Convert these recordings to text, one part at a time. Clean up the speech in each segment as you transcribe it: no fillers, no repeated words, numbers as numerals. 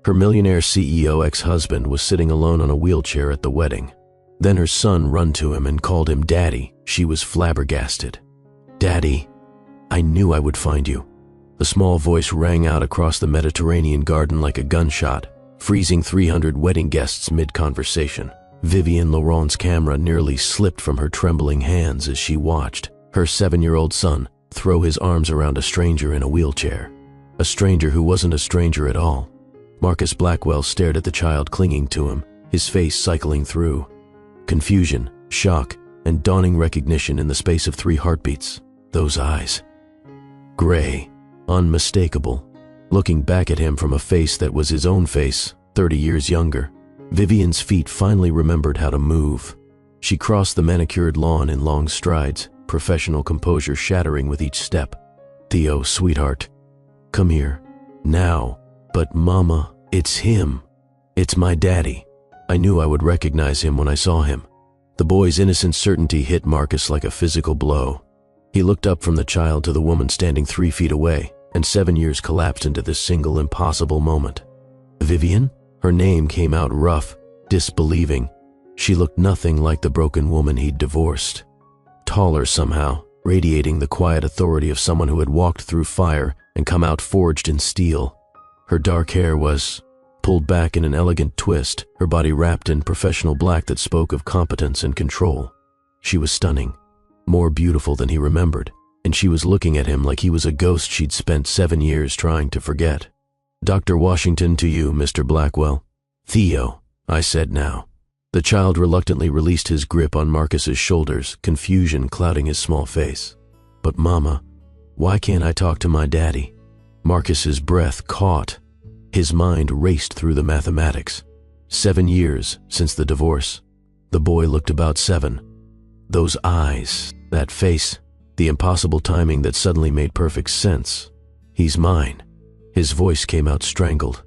Her millionaire CEO ex-husband was sitting alone on a wheelchair at the wedding. Then her son run to him and called him Daddy. She was flabbergasted. "Daddy, I knew I would find you." The small voice rang out across the Mediterranean garden like a gunshot, freezing 300 wedding guests mid-conversation. Vivienne Laurent's camera nearly slipped from her trembling hands as she watched her 7-year-old son throw his arms around a stranger in a wheelchair. A stranger who wasn't a stranger at all. Marcus Blackwell stared at the child clinging to him, his face cycling through confusion, shock, and dawning recognition in the space of 3 heartbeats. Those eyes. Gray, unmistakable, looking back at him from a face that was his own face, 30 years younger. Vivienne's feet finally remembered how to move. She crossed the manicured lawn in long strides, professional composure shattering with each step. "Theo, sweetheart, come here. Now." "But Mama, it's him. It's my daddy." I knew I would recognize him when I saw him. The boy's innocent certainty hit Marcus like a physical blow. He looked up from the child to the woman standing 3 feet away, and 7 years collapsed into this single impossible moment. "Vivienne?" Her name came out rough, disbelieving. She looked nothing like the broken woman he'd divorced. Taller somehow, radiating the quiet authority of someone who had walked through fire and come out forged in steel. Her dark hair was pulled back in an elegant twist, her body wrapped in professional black that spoke of competence and control. She was stunning, more beautiful than he remembered, and she was looking at him like he was a ghost she'd spent 7 years trying to forget. "Dr. Washington to you, Mr. Blackwell." "Theo," I said now. The child reluctantly released his grip on Marcus's shoulders, confusion clouding his small face. "But Mama, why can't I talk to my daddy?" Marcus's breath caught. His mind raced through the mathematics. 7 years since the divorce. The boy looked about 7. Those eyes, that face, the impossible timing that suddenly made perfect sense. "He's mine." His voice came out strangled.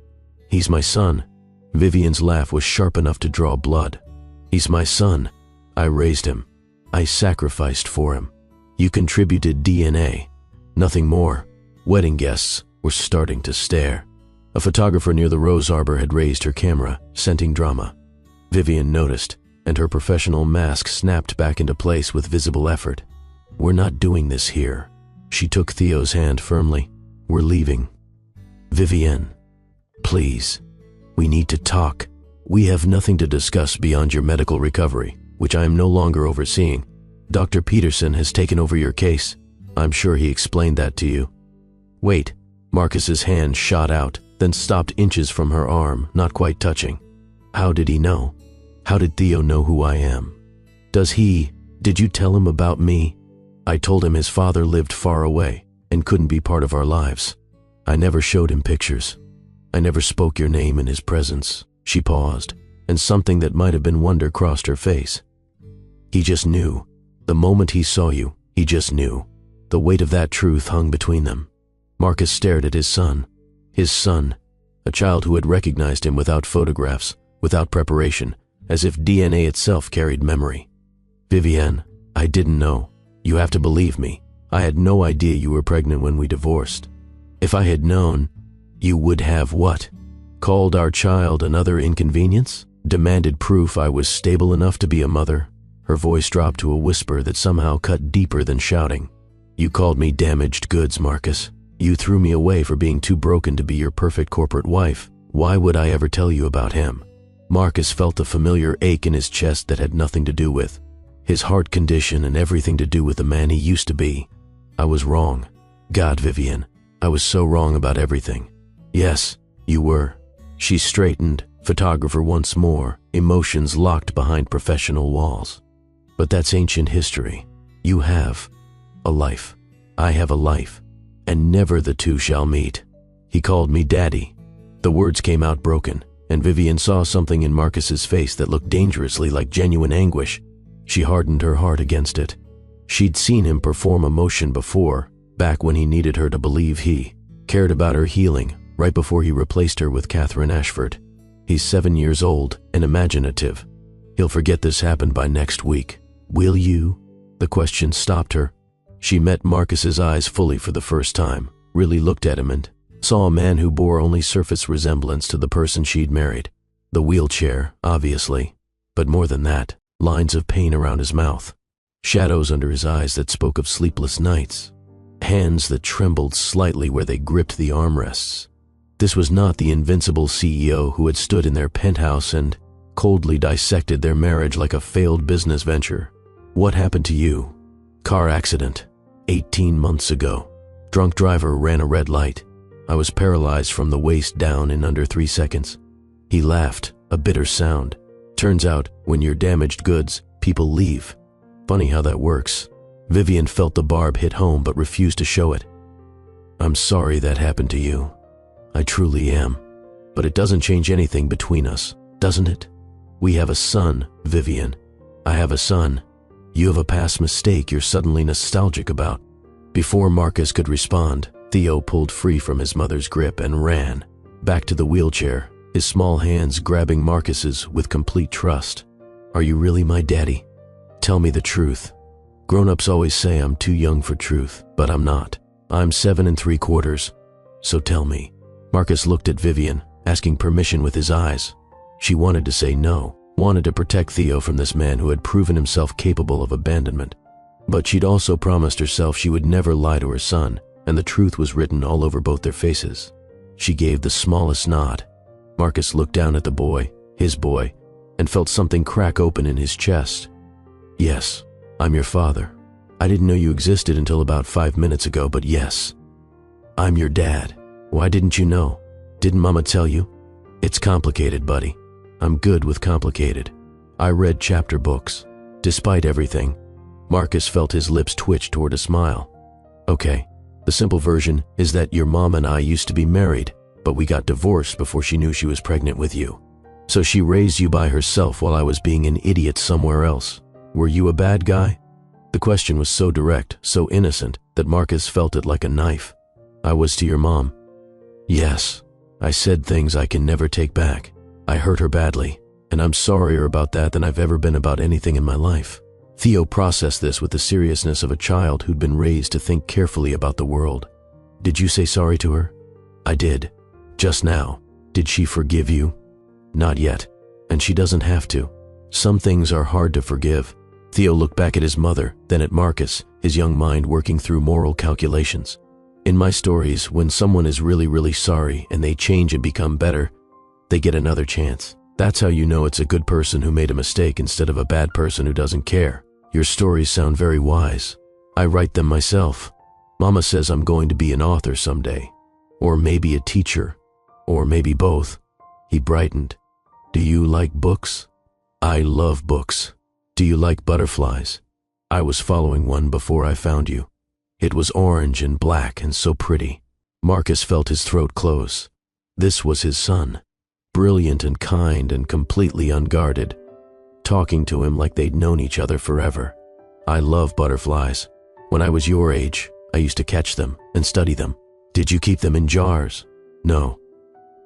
"He's my son." Vivienne's laugh was sharp enough to draw blood. "He's my son. I raised him. I sacrificed for him. You contributed DNA. Nothing more." Wedding guests were starting to stare. A photographer near the rose arbor had raised her camera, scenting drama. Vivienne noticed, and her professional mask snapped back into place with visible effort. "We're not doing this here." She took Theo's hand firmly. "We're leaving." "Vivienne, please. We need to talk. We have nothing to discuss beyond your medical recovery, which I am no longer overseeing. Dr. Peterson has taken over your case. I'm sure he explained that to you." "Wait." Marcus's hand shot out, then stopped inches from her arm, not quite touching. "How did he know? How did Theo know who I am? Did you tell him about me?" "I told him his father lived far away and couldn't be part of our lives. I never showed him pictures. I never spoke your name in his presence." She paused, and something that might have been wonder crossed her face. "He just knew. The moment he saw you, he just knew." The weight of that truth hung between them. Marcus stared at his son. His son, a child who had recognized him without photographs, without preparation, as if DNA itself carried memory. "Vivienne, I didn't know. You have to believe me. I had no idea you were pregnant when we divorced. If I had known, you would have what? Called our child another inconvenience? Demanded proof I was stable enough to be a mother?" Her voice dropped to a whisper that somehow cut deeper than shouting. "You called me damaged goods, Marcus. You threw me away for being too broken to be your perfect corporate wife. Why would I ever tell you about him?" Marcus felt a familiar ache in his chest that had nothing to do with his heart condition and everything to do with the man he used to be. "I was wrong. God, Vivienne, I was so wrong about everything." "Yes, you were." She straightened, photographer once more, emotions locked behind professional walls. "But that's ancient history. You have a life. I have a life. And never the two shall meet." He called me Daddy. The words came out broken, and Vivienne saw something in Marcus's face that looked dangerously like genuine anguish. She hardened her heart against it. She'd seen him perform emotion before, back when he needed her to believe he cared about her healing, right before he replaced her with Catherine Ashford. He's 7 years old and imaginative. He'll forget this happened by next week. "Will you?" The question stopped her. She met Marcus's eyes fully for the first time, really looked at him, and Saw a man who bore only surface resemblance to the person she'd married. The wheelchair, obviously, but more than that, lines of pain around his mouth, shadows under his eyes that spoke of sleepless nights, hands that trembled slightly where they gripped the armrests. This was not the invincible CEO who had stood in their penthouse and coldly dissected their marriage like a failed business venture. What happened to you? Car accident. 18 months ago. Drunk driver ran a red light. I was paralyzed from the waist down in under 3 seconds. He laughed, a bitter sound. Turns out, when you're damaged goods, people leave. Funny how that works. Vivian felt the barb hit home but refused to show it. I'm sorry that happened to you. I truly am. But it doesn't change anything between us, doesn't it? We have a son, Vivian. I have a son. You have a past mistake you're suddenly nostalgic about. Before Marcus could respond, Theo pulled free from his mother's grip and ran, back to the wheelchair, his small hands grabbing Marcus's with complete trust. Are you really my daddy? Tell me the truth. Grown-ups always say I'm too young for truth, but I'm not. I'm 7 3/4. So tell me. Marcus looked at Vivian, asking permission with his eyes. She wanted to say no, wanted to protect Theo from this man who had proven himself capable of abandonment. But she'd also promised herself she would never lie to her son, and the truth was written all over both their faces. She gave the smallest nod. Marcus looked down at the boy, his boy, and felt something crack open in his chest. Yes, I'm your father. I didn't know you existed until about 5 minutes ago, but yes. I'm your dad. Why didn't you know? Didn't Mama tell you? It's complicated, buddy. I'm good with complicated. I read chapter books. Despite everything, Marcus felt his lips twitch toward a smile. Okay, the simple version is that your mom and I used to be married, but we got divorced before she knew she was pregnant with you. So she raised you by herself while I was being an idiot somewhere else. Were you a bad guy? The question was so direct, so innocent, that Marcus felt it like a knife. I was to your mom. Yes, I said things I can never take back. I hurt her badly, and I'm sorrier about that than I've ever been about anything in my life. Theo processed this with the seriousness of a child who'd been raised to think carefully about the world. Did you say sorry to her? I did. Just now. Did she forgive you? Not yet, and she doesn't have to. Some things are hard to forgive. Theo looked back at his mother, then at Marcus, his young mind working through moral calculations. In my stories, when someone is really sorry and they change and become better, they get another chance. That's how you know it's a good person who made a mistake instead of a bad person who doesn't care. Your stories sound very wise. I write them myself. Mama says I'm going to be an author someday. Or maybe a teacher. Or maybe both. He brightened. Do you like books? I love books. Do you like butterflies? I was following one before I found you. It was orange and black and so pretty. Marcus felt his throat close. This was his son. Brilliant and kind and completely unguarded. Talking to him like they'd known each other forever. I love butterflies. When I was your age, I used to catch them and study them. Did you keep them in jars? No.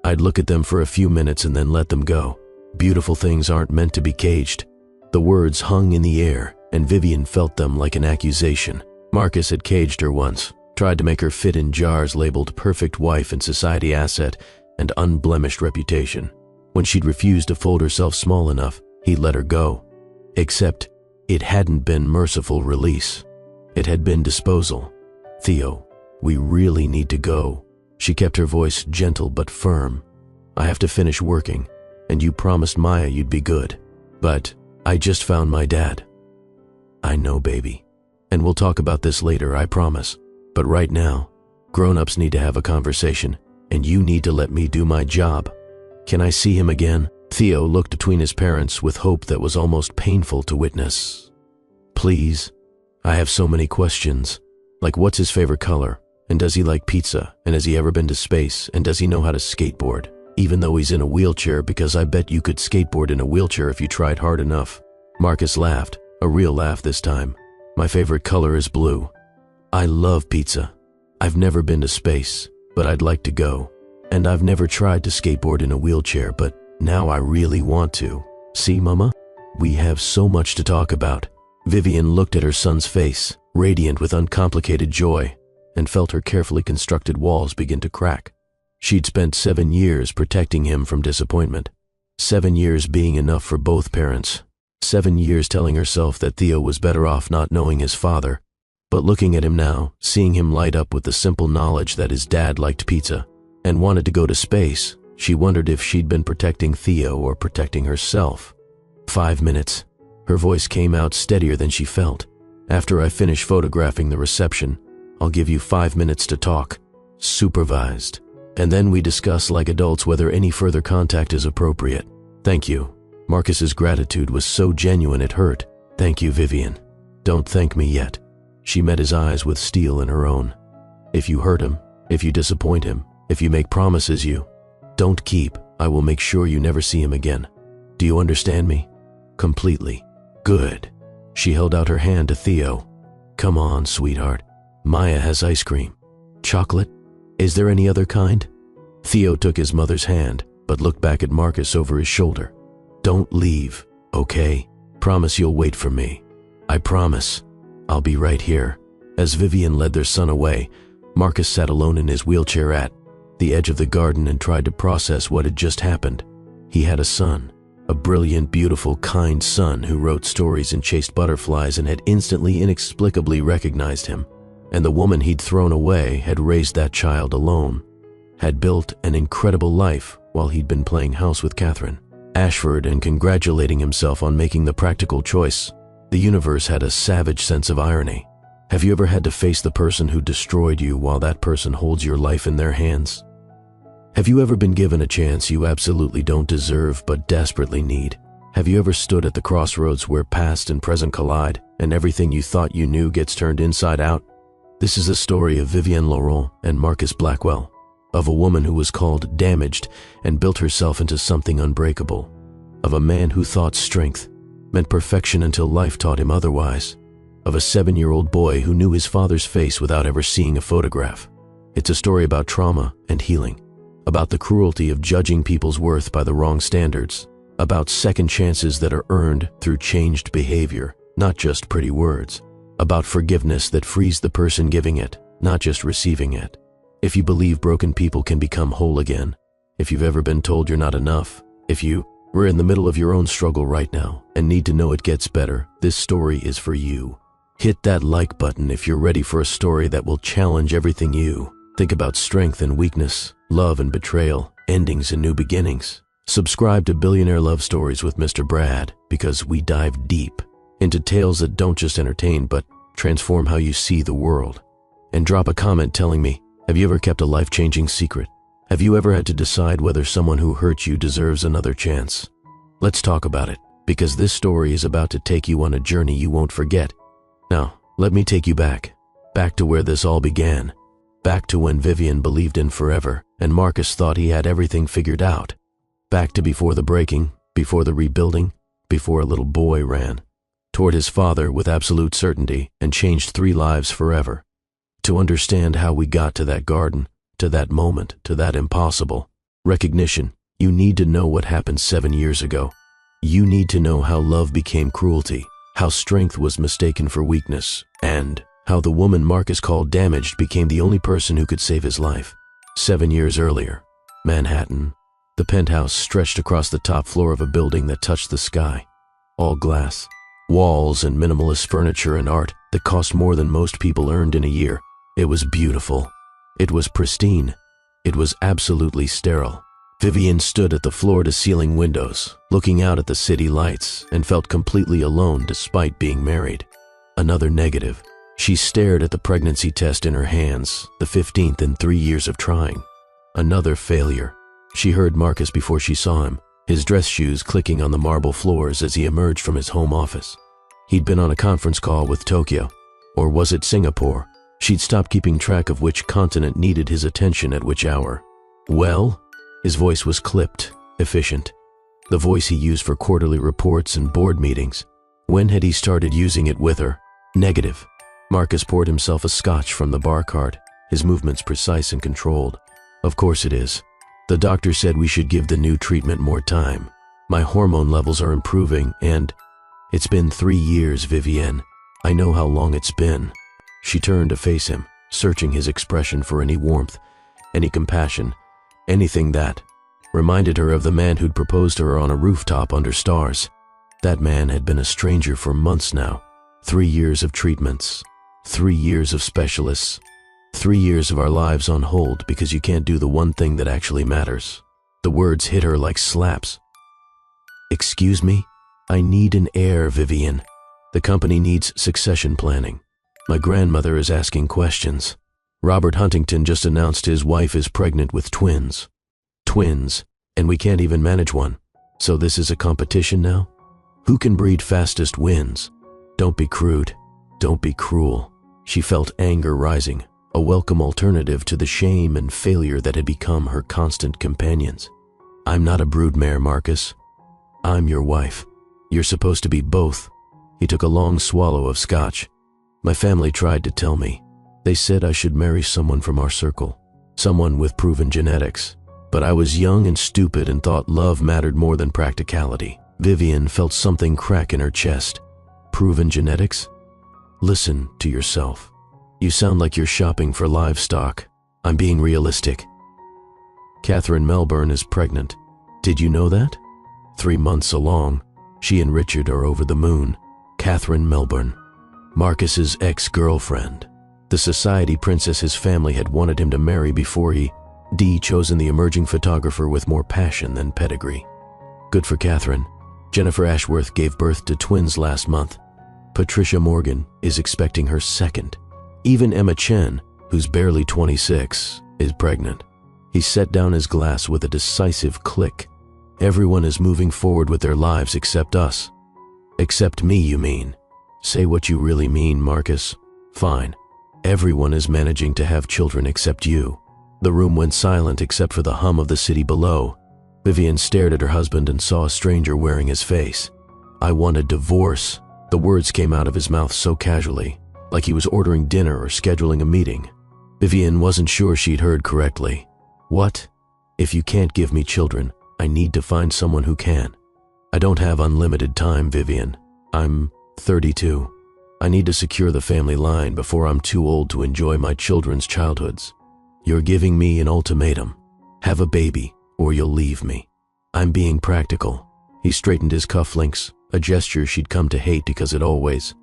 I'd look at them for a few minutes and then let them go. Beautiful things aren't meant to be caged. The words hung in the air, and Vivian felt them like an accusation. Marcus had caged her once, tried to make her fit in jars labeled perfect wife and society asset and unblemished reputation. When she'd refused to fold herself small enough, he'd let her go. Except, it hadn't been merciful release. It had been disposal. Theo, we really need to go. She kept her voice gentle but firm. I have to finish working, and you promised Maya you'd be good. But I just found my dad. I know, baby. And we'll talk about this later, I promise. But right now, grown-ups need to have a conversation, and you need to let me do my job. Can I see him again? Theo looked between his parents with hope that was almost painful to witness. Please. I have so many questions. Like, what's his favorite color? And does he like pizza? And has he ever been to space? And does he know how to skateboard? Even though he's in a wheelchair, because I bet you could skateboard in a wheelchair if you tried hard enough. Marcus laughed, a real laugh this time. My favorite color is blue. I love pizza. I've never been to space, but I'd like to go. And I've never tried to skateboard in a wheelchair, but now I really want to. See, Mama? We have so much to talk about. Vivian looked at her son's face, radiant with uncomplicated joy, and felt her carefully constructed walls begin to crack. She'd spent 7 years protecting him from disappointment. 7 years being enough for both parents. 7 years telling herself that Theo was better off not knowing his father. But looking at him now, seeing him light up with the simple knowledge that his dad liked pizza and wanted to go to space, she wondered if she'd been protecting Theo or protecting herself. 5 minutes. Her voice came out steadier than she felt. After I finish photographing the reception, I'll give you 5 minutes to talk. Supervised. And then we discuss like adults whether any further contact is appropriate. Thank you. Marcus's gratitude was so genuine it hurt. Thank you, Vivian. Don't thank me yet. She met his eyes with steel in her own. If you hurt him, if you disappoint him, if you make promises you don't keep, I will make sure you never see him again. Do you understand me? Completely. Good. She held out her hand to Theo. Come on, sweetheart. Maya has ice cream. Chocolate? Is there any other kind? Theo took his mother's hand, but looked back at Marcus over his shoulder. Don't leave, okay? Promise you'll wait for me. I promise. I'll be right here. As Vivian led their son away, Marcus sat alone in his wheelchair at the edge of the garden and tried to process what had just happened. He had a son, a brilliant, beautiful, kind son who wrote stories and chased butterflies and had instantly, inexplicably recognized him. And the woman he'd thrown away had raised that child alone, had built an incredible life while he'd been playing house with Catherine Ashford and congratulating himself on making the practical choice. The universe had a savage sense of irony. Have you ever had to face the person who destroyed you while that person holds your life in their hands? Have you ever been given a chance you absolutely don't deserve but desperately need? Have you ever stood at the crossroads where past and present collide and everything you thought you knew gets turned inside out? This is the story of Vivienne Laurent and Marcus Blackwell, of a woman who was called damaged and built herself into something unbreakable, of a man who thought strength meant perfection until life taught him otherwise, of a 7-year-old boy who knew his father's face without ever seeing a photograph. It's a story about trauma and healing, about the cruelty of judging people's worth by the wrong standards, about second chances that are earned through changed behavior, not just pretty words, about forgiveness that frees the person giving it, not just receiving it. If you believe broken people can become whole again, if you've ever been told you're not enough, if you were in the middle of your own struggle right now and need to know it gets better, this story is for you. Hit that like button if you're ready for a story that will challenge everything you think about: strength and weakness, love and betrayal, endings and new beginnings. Subscribe to Billionaire Love Stories with Mr. Brad, because we dive deep into tales that don't just entertain but transform how you see the world. And drop a comment telling me, have you ever kept a life-changing secret? Have you ever had to decide whether someone who hurt you deserves another chance? Let's talk about it, because this story is about to take you on a journey you won't forget. Now, let me take you back to where this all began, back to when Vivian believed in forever and Marcus thought he had everything figured out, back to before the breaking, before the rebuilding, before a little boy ran toward his father with absolute certainty and changed 3 lives forever. To understand how we got to that garden, to that moment, to that impossible recognition, you need to know what happened 7 years ago. You need to know how love became cruelty, how strength was mistaken for weakness, and how the woman Marcus called damaged became the only person who could save his life. 7 years earlier, Manhattan, the penthouse stretched across the top floor of a building that touched the sky. All glass, walls and minimalist furniture and art that cost more than most people earned in a year. It was beautiful. It was pristine. It was absolutely sterile. Vivian stood at the floor-to-ceiling windows, looking out at the city lights, and felt completely alone despite being married. Another negative. She stared at the pregnancy test in her hands, the 15th in 3 years of trying. Another failure. She heard Marcus before she saw him, his dress shoes clicking on the marble floors as he emerged from his home office. He'd been on a conference call with Tokyo, or was it Singapore? She'd stopped keeping track of which continent needed his attention at which hour. Well? His voice was clipped, efficient. The voice he used for quarterly reports and board meetings. When had he started using it with her? Negative. Marcus poured himself a scotch from the bar cart, his movements precise and controlled. Of course it is. The doctor said we should give the new treatment more time. My hormone levels are improving and... It's been 3 years, Vivienne. I know how long it's been. She turned to face him, searching his expression for any warmth, any compassion, Anything that reminded her of the man who'd proposed to her on a rooftop under stars. That man had been a stranger for months now. 3 years of treatments, 3 years of specialists, 3 years of our lives on hold because you can't do the one thing that actually matters. The words hit her like slaps. Excuse me? I need an heir, Vivian. The company needs succession planning. My grandmother is asking questions. Robert Huntington just announced his wife is pregnant with twins. Twins, and we can't even manage one. So this is a competition now? Who can breed fastest wins? Don't be crude. Don't be cruel. She felt anger rising, a welcome alternative to the shame and failure that had become her constant companions. I'm not a broodmare, Marcus. I'm your wife. You're supposed to be both. He took a long swallow of scotch. My family tried to tell me. They said I should marry someone from our circle, someone with proven genetics. But I was young and stupid and thought love mattered more than practicality. Vivian felt something crack in her chest. Proven genetics? Listen to yourself. You sound like you're shopping for livestock. I'm being realistic. Catherine Melbourne is pregnant. Did you know that? 3 months along, she and Richard are over the moon. Catherine Melbourne, Marcus's ex-girlfriend. The society princess his family had wanted him to marry before he chosen the emerging photographer with more passion than pedigree. Good for Catherine. Jennifer Ashworth gave birth to twins last month. Patricia Morgan is expecting her second. Even Emma Chen, who's barely 26, is pregnant. He set down his glass with a decisive click. Everyone is moving forward with their lives except us. Except me, you mean? Say what you really mean, Marcus. Fine. Everyone is managing to have children except you. The room went silent except for the hum of the city below. Vivian stared at her husband and saw a stranger wearing his face. I want a divorce. The words came out of his mouth so casually, like he was ordering dinner or scheduling a meeting. Vivian wasn't sure she'd heard correctly. What? If you can't give me children, I need to find someone who can. I don't have unlimited time, Vivian. I'm 32. I need to secure the family line before I'm too old to enjoy my children's childhoods. You're giving me an ultimatum. Have a baby, or you'll leave me. I'm being practical. He straightened his cufflinks, a gesture she'd come to hate because it always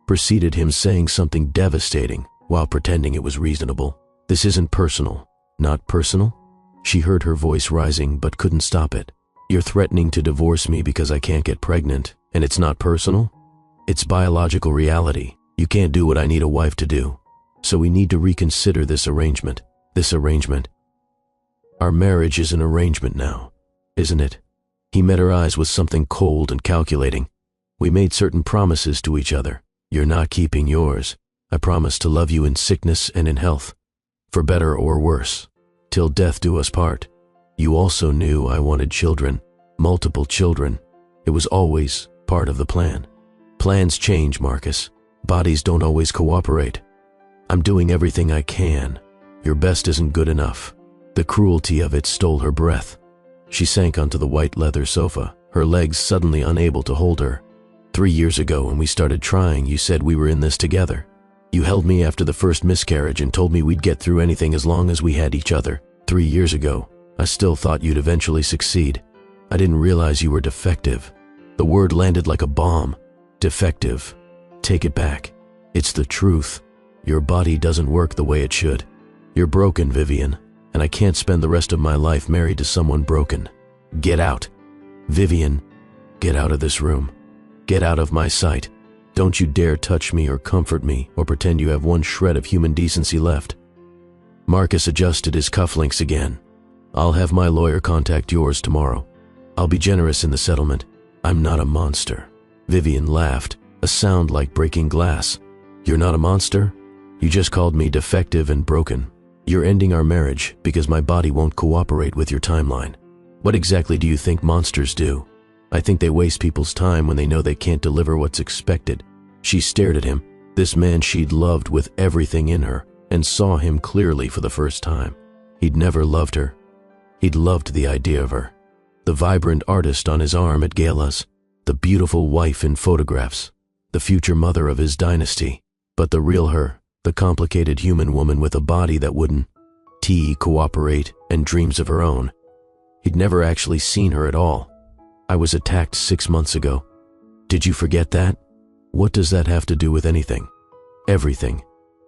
preceded him saying something devastating while pretending it was reasonable. This isn't personal. Not personal? She heard her voice rising but couldn't stop it. You're threatening to divorce me because I can't get pregnant, and it's not personal? It's biological reality. You can't do what I need a wife to do. So we need to reconsider this arrangement. This arrangement. Our marriage is an arrangement now, isn't it? He met her eyes with something cold and calculating. We made certain promises to each other. You're not keeping yours. I promise to love you in sickness and in health, for better or worse, till death do us part. You also knew I wanted children, multiple children. It was always part of the plan. Plans change, Marcus. Bodies don't always cooperate. I'm doing everything I can. Your best isn't good enough. The cruelty of it stole her breath. She sank onto the white leather sofa, her legs suddenly unable to hold her. 3 years ago when we started trying, you said we were in this together. You held me after the first miscarriage and told me we'd get through anything as long as we had each other. 3 years ago, I still thought you'd eventually succeed. I didn't realize you were defective. The word landed like a bomb. Defective. Take it back. It's the truth. Your body doesn't work the way it should. You're broken, Vivian, and I can't spend the rest of my life married to someone broken. Get out. Vivian, get out of this room. Get out of my sight. Don't you dare touch me or comfort me or pretend you have one shred of human decency left. Marcus adjusted his cufflinks again. I'll have my lawyer contact yours tomorrow. I'll be generous in the settlement. I'm not a monster. Vivian laughed, a sound like breaking glass. You're not a monster? You just called me defective and broken. You're ending our marriage because my body won't cooperate with your timeline. What exactly do you think monsters do? I think they waste people's time when they know they can't deliver what's expected. She stared at him, this man she'd loved with everything in her, and saw him clearly for the first time. He'd never loved her. He'd loved the idea of her. The vibrant artist on his arm at galas, the beautiful wife in photographs, the future mother of his dynasty. But the real her, the complicated human woman with a body that wouldn't tea, cooperate, and dreams of her own. He'd never actually seen her at all. I was attacked 6 months ago. Did you forget that? What does that have to do with anything? Everything.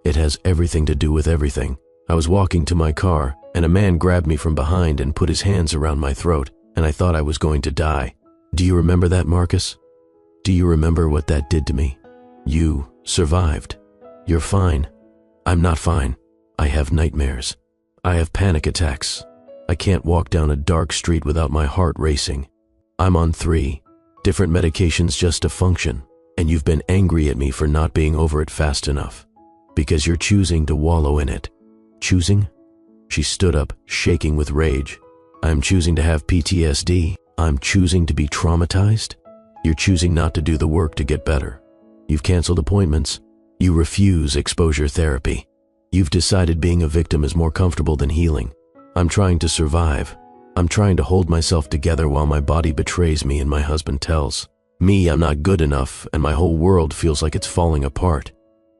It has everything to do with everything. I was walking to my car, and a man grabbed me from behind and put his hands around my throat, and I thought I was going to die. Do you remember that, Marcus? Do you remember what that did to me? You survived. You're fine. I'm not fine. I have nightmares. I have panic attacks. I can't walk down a dark street without my heart racing. I'm on 3 different medications just to function, and you've been angry at me for not being over it fast enough. Because you're choosing to wallow in it. Choosing? She stood up, shaking with rage. I'm choosing to have PTSD. I'm choosing to be traumatized. You're choosing not to do the work to get better. You've canceled appointments. You refuse exposure therapy. You've decided being a victim is more comfortable than healing. I'm trying to survive. I'm trying to hold myself together while my body betrays me and my husband tells me I'm not good enough and my whole world feels like it's falling apart.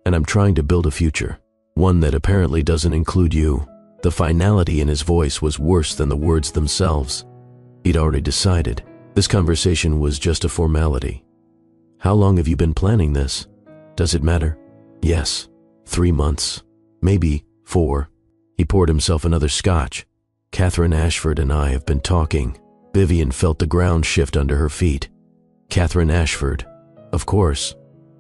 And I'm trying to build a future, one that apparently doesn't include you. The finality in his voice was worse than the words themselves. He'd already decided. This conversation was just a formality. How long have you been planning this? Does it matter? Yes. 3 months. Maybe 4. He poured himself another scotch. Catherine Ashford and I have been talking. Vivian felt the ground shift under her feet. Catherine Ashford. Of course.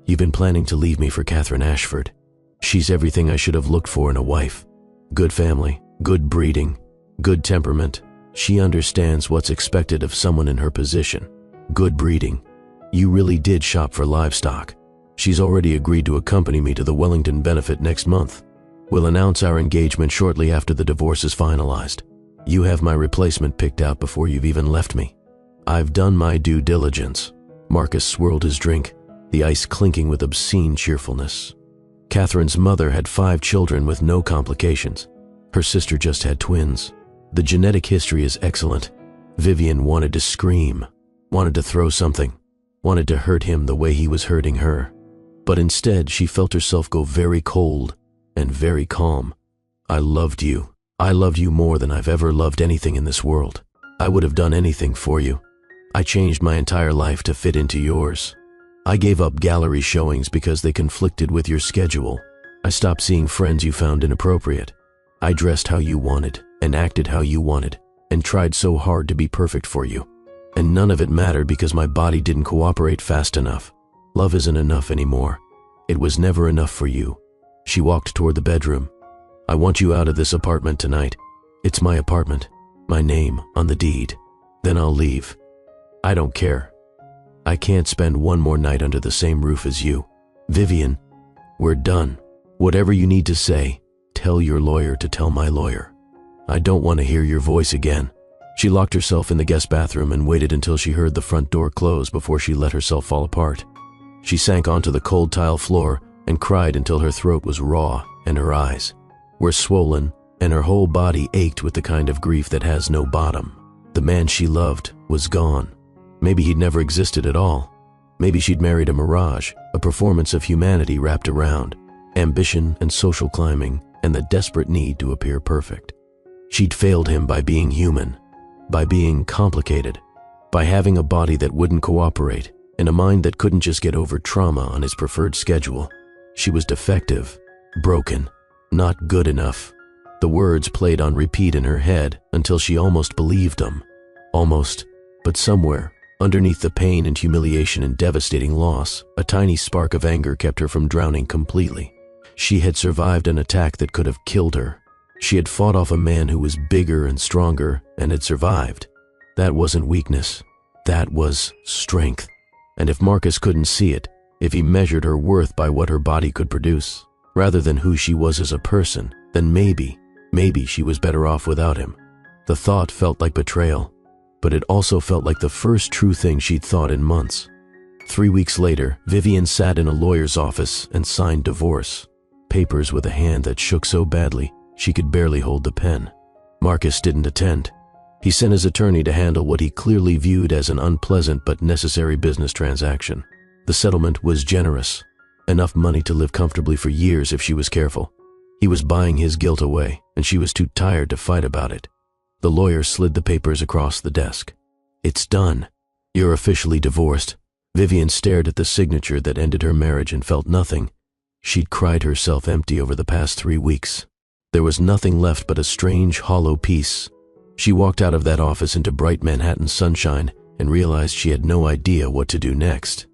You've been planning to leave me for Catherine Ashford. She's everything I should have looked for in a wife. Good family, good breeding, good temperament. She understands what's expected of someone in her position. Good breeding. You really did shop for livestock. She's already agreed to accompany me to the Wellington benefit next month. We'll announce our engagement shortly after the divorce is finalized. You have my replacement picked out before you've even left me. I've done my due diligence. Marcus swirled his drink, the ice clinking with obscene cheerfulness. Catherine's mother had 5 children with no complications. Her sister just had twins. The genetic history is excellent. Vivian wanted to scream, wanted to throw something, wanted to hurt him the way he was hurting her. But instead, she felt herself go very cold and very calm. I loved you. I loved you more than I've ever loved anything in this world. I would have done anything for you. I changed my entire life to fit into yours. I gave up gallery showings because they conflicted with your schedule. I stopped seeing friends you found inappropriate. I dressed how you wanted and acted how you wanted and tried so hard to be perfect for you. And none of it mattered because my body didn't cooperate fast enough. Love isn't enough anymore. It was never enough for you. She walked toward the bedroom. I want you out of this apartment tonight. It's my apartment, my name on the deed. Then I'll leave. I don't care. I can't spend one more night under the same roof as you. Vivian, we're done. Whatever you need to say, tell your lawyer to tell my lawyer. I don't want to hear your voice again. She locked herself in the guest bathroom and waited until she heard the front door close before she let herself fall apart. She sank onto the cold tile floor and cried until her throat was raw and her eyes were swollen and her whole body ached with the kind of grief that has no bottom. The man she loved was gone. Maybe he'd never existed at all. Maybe she'd married a mirage, a performance of humanity wrapped around ambition and social climbing and the desperate need to appear perfect. She'd failed him by being human, by being complicated, by having a body that wouldn't cooperate and a mind that couldn't just get over trauma on his preferred schedule. She was defective, broken, not good enough. The words played on repeat in her head until she almost believed them. Almost, but somewhere, underneath the pain and humiliation and devastating loss, a tiny spark of anger kept her from drowning completely. She had survived an attack that could have killed her. She had fought off a man who was bigger and stronger and had survived. That wasn't weakness. That was strength. And if Marcus couldn't see it, if he measured her worth by what her body could produce, rather than who she was as a person, then maybe she was better off without him. The thought felt like betrayal, but it also felt like the first true thing she'd thought in months. 3 weeks later, Vivian sat in a lawyer's office and signed divorce, papers with a hand that shook so badly she could barely hold the pen. Marcus didn't attend. He sent his attorney to handle what he clearly viewed as an unpleasant but necessary business transaction. The settlement was generous, enough money to live comfortably for years if she was careful. He was buying his guilt away, and she was too tired to fight about it. The lawyer slid the papers across the desk. "It's done. You're officially divorced." Vivian stared at the signature that ended her marriage and felt nothing. She'd cried herself empty over the past 3 weeks. There was nothing left but a strange, hollow peace. She walked out of that office into bright Manhattan sunshine and realized she had no idea what to do next.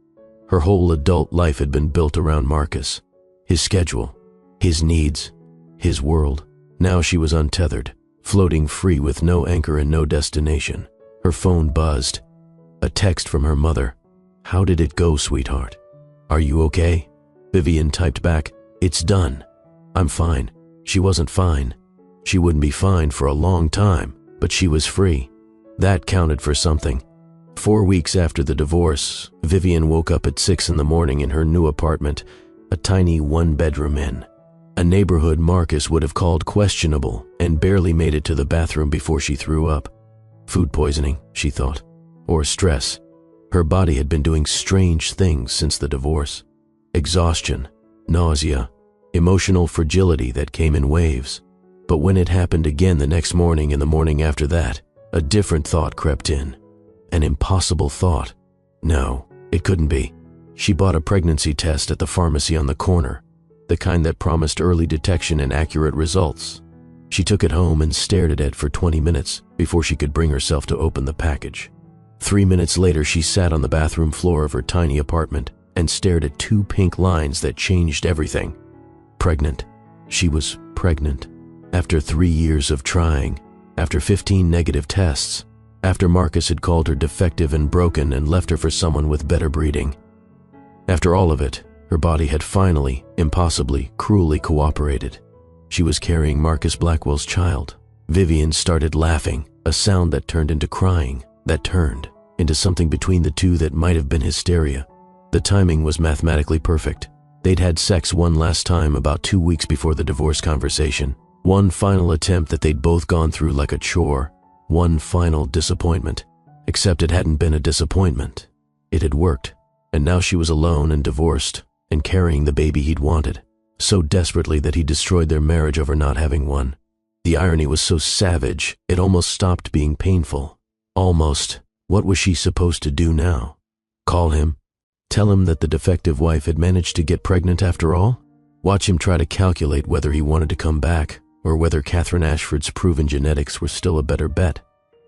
Her whole adult life had been built around Marcus, his schedule, his needs, his world. Now she was untethered, floating free with no anchor and no destination. Her phone buzzed. A text from her mother. "How did it go, sweetheart? Are you okay?" Vivian typed back, "It's done. I'm fine." She wasn't fine. She wouldn't be fine for a long time, but she was free. That counted for something. 4 weeks after the divorce, Vivian woke up at 6 in the morning in her new apartment, a tiny one-bedroom inn. A neighborhood Marcus would have called questionable, and barely made it to the bathroom before she threw up. Food poisoning, she thought, or stress. Her body had been doing strange things since the divorce. Exhaustion, nausea, emotional fragility that came in waves. But when it happened again the next morning and the morning after that, a different thought crept in. An impossible thought. No, it couldn't be. She bought a pregnancy test at the pharmacy on the corner, the kind that promised early detection and accurate results. She took it home and stared at it for 20 minutes before she could bring herself to open the package. 3 minutes later, she sat on the bathroom floor of her tiny apartment and stared at 2 pink lines that changed everything. Pregnant. She was pregnant. After 3 years of trying, after 15 negative tests, after Marcus had called her defective and broken and left her for someone with better breeding. After all of it, her body had finally, impossibly, cruelly cooperated. She was carrying Marcus Blackwell's child. Vivian started laughing, a sound that turned into crying, that turned into something between the two that might have been hysteria. The timing was mathematically perfect. They'd had sex one last time about 2 weeks before the divorce conversation. One final attempt that they'd both gone through like a chore. One final disappointment. Except it hadn't been a disappointment. It had worked. And now she was alone and divorced and carrying the baby he'd wanted, so desperately that he destroyed their marriage over not having one. The irony was so savage, it almost stopped being painful. Almost. What was she supposed to do now? Call him? Tell him that the defective wife had managed to get pregnant after all? Watch him try to calculate whether he wanted to come back, or whether Catherine Ashford's proven genetics were still a better bet?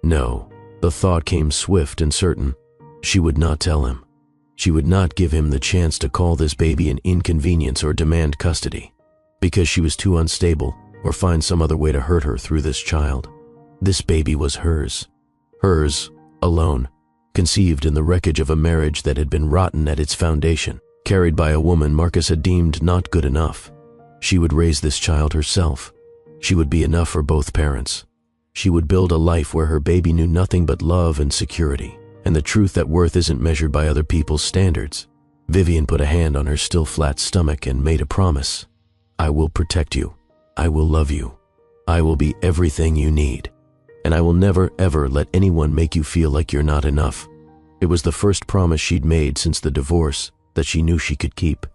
No. The thought came swift and certain. She would not tell him. She would not give him the chance to call this baby an inconvenience or demand custody, because she was too unstable or find some other way to hurt her through this child. This baby was hers. Hers, alone, conceived in the wreckage of a marriage that had been rotten at its foundation, carried by a woman Marcus had deemed not good enough. She would raise this child herself. She would be enough for both parents. She would build a life where her baby knew nothing but love and security, and the truth that worth isn't measured by other people's standards. Vivian put a hand on her still flat stomach and made a promise. "I will protect you. I will love you. I will be everything you need. And I will never, ever let anyone make you feel like you're not enough." It was the first promise she'd made since the divorce that she knew she could keep.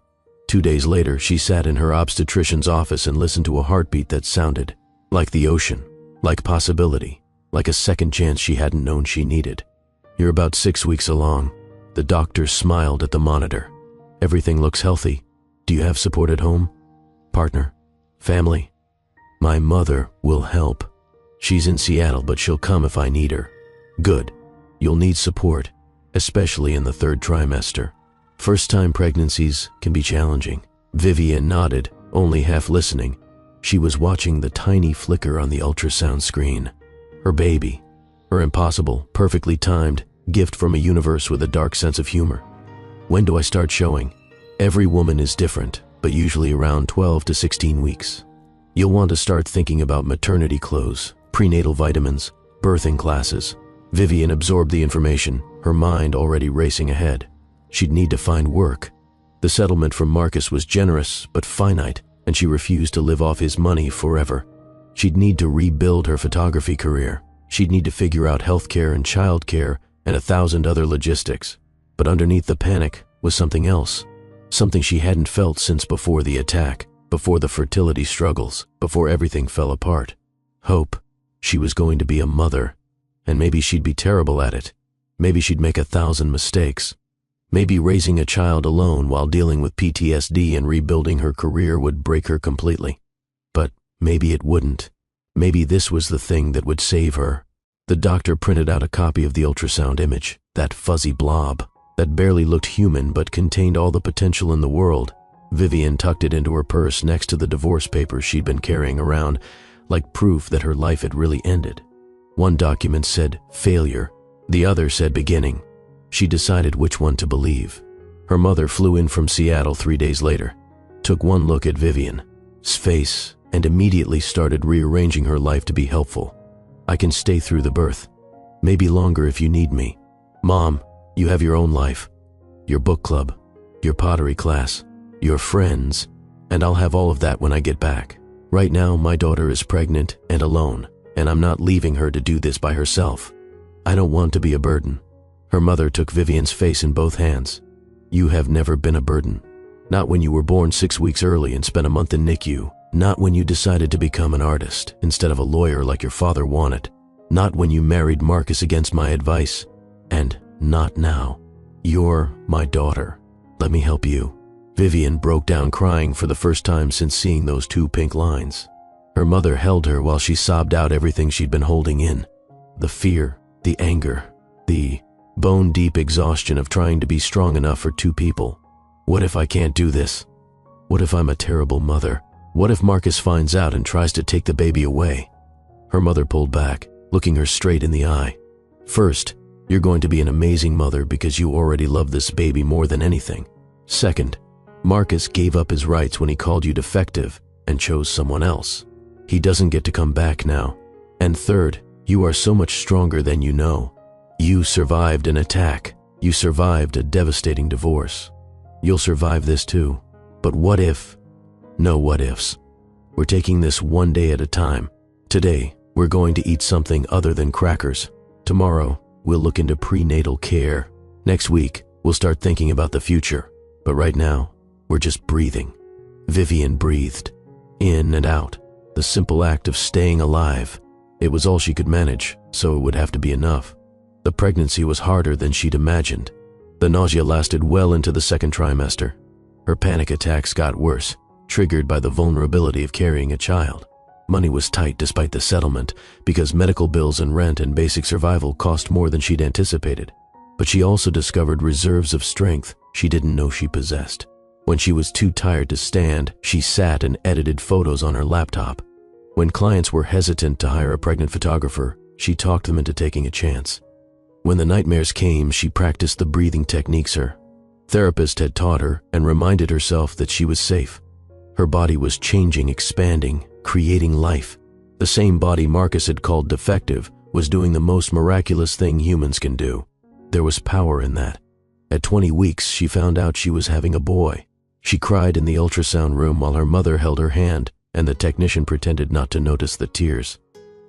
2 days later, she sat in her obstetrician's office and listened to a heartbeat that sounded like the ocean, like possibility, like a second chance she hadn't known she needed. "You're about 6 weeks along." The doctor smiled at the monitor. "Everything looks healthy. Do you have support at home? Partner? Family?" "My mother will help. She's in Seattle, but she'll come if I need her." "Good. You'll need support, especially in the 3rd trimester. First-time pregnancies can be challenging." Vivian nodded, only half listening. She was watching the tiny flicker on the ultrasound screen. Her baby. Her impossible, perfectly timed gift from a universe with a dark sense of humor. "When do I start showing?" "Every woman is different, but usually around 12 to 16 weeks. You'll want to start thinking about maternity clothes, prenatal vitamins, birthing classes." Vivian absorbed the information, her mind already racing ahead. She'd need to find work. The settlement from Marcus was generous but finite, and she refused to live off his money forever. She'd need to rebuild her photography career. She'd need to figure out healthcare and childcare and 1,000 other logistics. But underneath the panic was something else, something she hadn't felt since before the attack. before the fertility struggles, before everything fell apart. Hope. She was going to be a mother, and maybe she'd be terrible at it. Maybe she'd make 1,000 mistakes. Maybe raising a child alone while dealing with PTSD and rebuilding her career would break her completely. But maybe it wouldn't. Maybe this was the thing that would save her. The doctor printed out a copy of the ultrasound image, that fuzzy blob, that barely looked human but contained all the potential in the world. Vivian tucked it into her purse next to the divorce papers she'd been carrying around, like proof that her life had really ended. One document said failure, the other said beginning. She decided which one to believe. Her mother flew in from Seattle 3 days later, took one look at Vivian's face, and immediately started rearranging her life to be helpful. I can stay through the birth. Maybe longer if you need me. Mom, you have your own life. Your book club, your pottery class, your friends, and I'll have all of that when I get back. Right now, my daughter is pregnant and alone, and I'm not leaving her to do this by herself. I don't want to be a burden. Her mother took Vivian's face in both hands. You have never been a burden. Not when you were born 6 weeks early and spent a month in NICU. Not when you decided to become an artist instead of a lawyer like your father wanted. Not when you married Marcus against my advice. And not now. You're my daughter. Let me help you. Vivian broke down crying for the first time since seeing those 2 pink lines. Her mother held her while she sobbed out everything she'd been holding in. The fear, the anger, the bone-deep exhaustion of trying to be strong enough for 2 people. What if I can't do this? What if I'm a terrible mother? What if Marcus finds out and tries to take the baby away? Her mother pulled back, looking her straight in the eye. First, you're going to be an amazing mother because you already love this baby more than anything. Second, Marcus gave up his rights when he called you defective and chose someone else. He doesn't get to come back now. And third, you are so much stronger than you know. You survived an attack. You survived a devastating divorce. You'll survive this too. But what if? No what ifs. We're taking this one day at a time. Today, we're going to eat something other than crackers. Tomorrow, we'll look into prenatal care. Next week, we'll start thinking about the future. But right now, we're just breathing. Vivian breathed, in and out, the simple act of staying alive. It was all she could manage, so it would have to be enough. The pregnancy was harder than she'd imagined. The nausea lasted well into the 2nd trimester. Her panic attacks got worse, triggered by the vulnerability of carrying a child. Money was tight despite the settlement, because medical bills and rent and basic survival cost more than she'd anticipated. But she also discovered reserves of strength she didn't know she possessed. When she was too tired to stand, she sat and edited photos on her laptop. When clients were hesitant to hire a pregnant photographer, she talked them into taking a chance. When the nightmares came, she practiced the breathing techniques her therapist had taught her and reminded herself that she was safe. Her body was changing, expanding, creating life. The same body Marcus had called defective was doing the most miraculous thing humans can do. There was power in that. At 20 weeks, she found out she was having a boy. She cried in the ultrasound room while her mother held her hand, and the technician pretended not to notice the tears.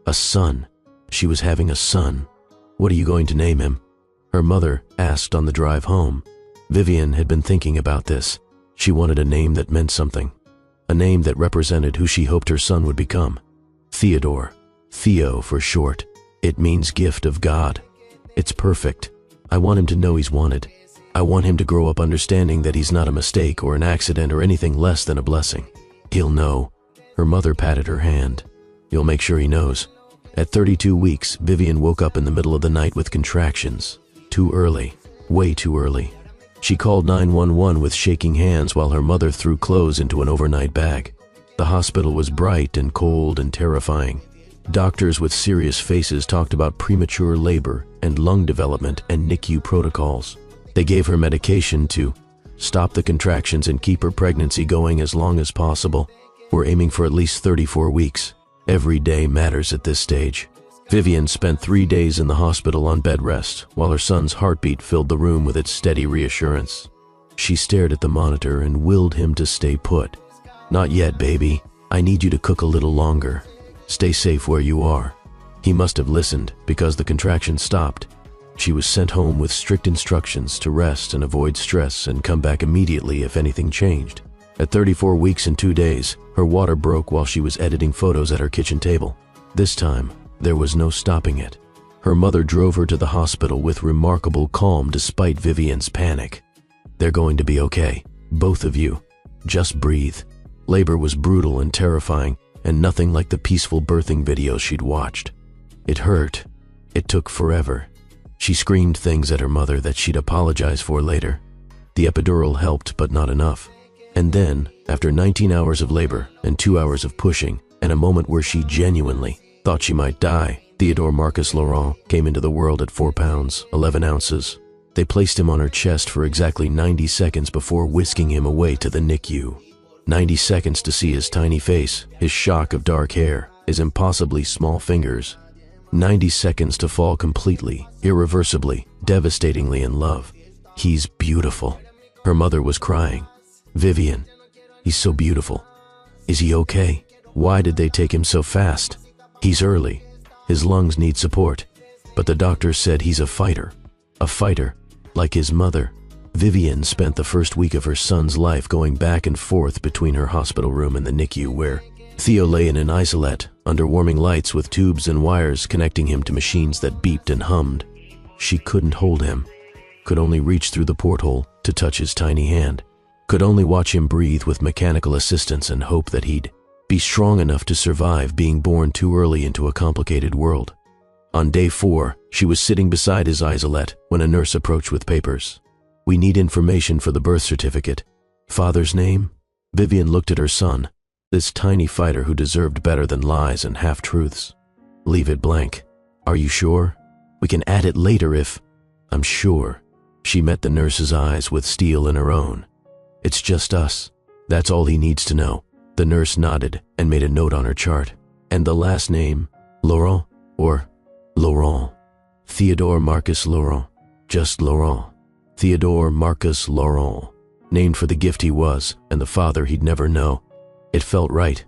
A son. She was having a son. What are you going to name him? Her mother asked on the drive home. Vivian had been thinking about this. She wanted a name that meant something. A name that represented who she hoped her son would become. Theodore. Theo for short. It means gift of God. It's perfect. I want him to know he's wanted. I want him to grow up understanding that he's not a mistake or an accident or anything less than a blessing. He'll know. Her mother patted her hand. You'll make sure he knows. At 32 weeks, Vivian woke up in the middle of the night with contractions. Too early. Way too early. She called 911 with shaking hands while her mother threw clothes into an overnight bag. The hospital was bright and cold and terrifying. Doctors with serious faces talked about premature labor and lung development and NICU protocols. They gave her medication to stop the contractions and keep her pregnancy going as long as possible. We're aiming for at least 34 weeks. Every day matters at this stage. Vivian spent 3 days in the hospital on bed rest while her son's heartbeat filled the room with its steady reassurance. She stared at the monitor and willed him to stay put. Not yet, baby. I need you to cook a little longer. Stay safe where you are. He must have listened because the contractions stopped. She was sent home with strict instructions to rest and avoid stress and come back immediately if anything changed. At 34 weeks and 2 days, her water broke while she was editing photos at her kitchen table. This time, there was no stopping it. Her mother drove her to the hospital with remarkable calm despite Vivian's panic. "They're going to be okay, both of you. Just breathe." Labor was brutal and terrifying, and nothing like the peaceful birthing videos she'd watched. It hurt. It took forever. She screamed things at her mother that she'd apologize for later. The epidural helped, but not enough. And then, after 19 hours of labor and 2 hours of pushing, and a moment where she genuinely thought she might die, Theodore Marcus Laurent came into the world at 4 pounds, 11 ounces. They placed him on her chest for exactly 90 seconds before whisking him away to the NICU. 90 seconds to see his tiny face, his shock of dark hair, his impossibly small fingers. 90 seconds to fall completely, irreversibly, devastatingly in love. "He's beautiful." Her mother was crying. "Vivian, he's so beautiful. Is he okay? Why did they take him so fast? He's early. His lungs need support." But the doctor said he's a fighter. A fighter, like his mother. Vivian spent the first week of her son's life going back and forth between her hospital room and the NICU, where Theo lay in an isolette, under warming lights with tubes and wires connecting him to machines that beeped and hummed. She couldn't hold him, could only reach through the porthole to touch his tiny hand, could only watch him breathe with mechanical assistance and hope that he'd be strong enough to survive being born too early into a complicated world. On day 4, she was sitting beside his isolette when a nurse approached with papers. "We need information for the birth certificate. Father's name?" Vivian looked at her son, this tiny fighter who deserved better than lies and half-truths. "Leave it blank. Are you sure? We can add it later if—" "I'm sure." She met the nurse's eyes with steel in her own. "It's just us. That's all he needs to know." The nurse nodded and made a note on her chart. "And the last name? Laurent or Laurent?" "Theodore Marcus Laurent. Just Laurent. Theodore Marcus Laurent. Named for the gift he was and the father he'd never know." It felt right.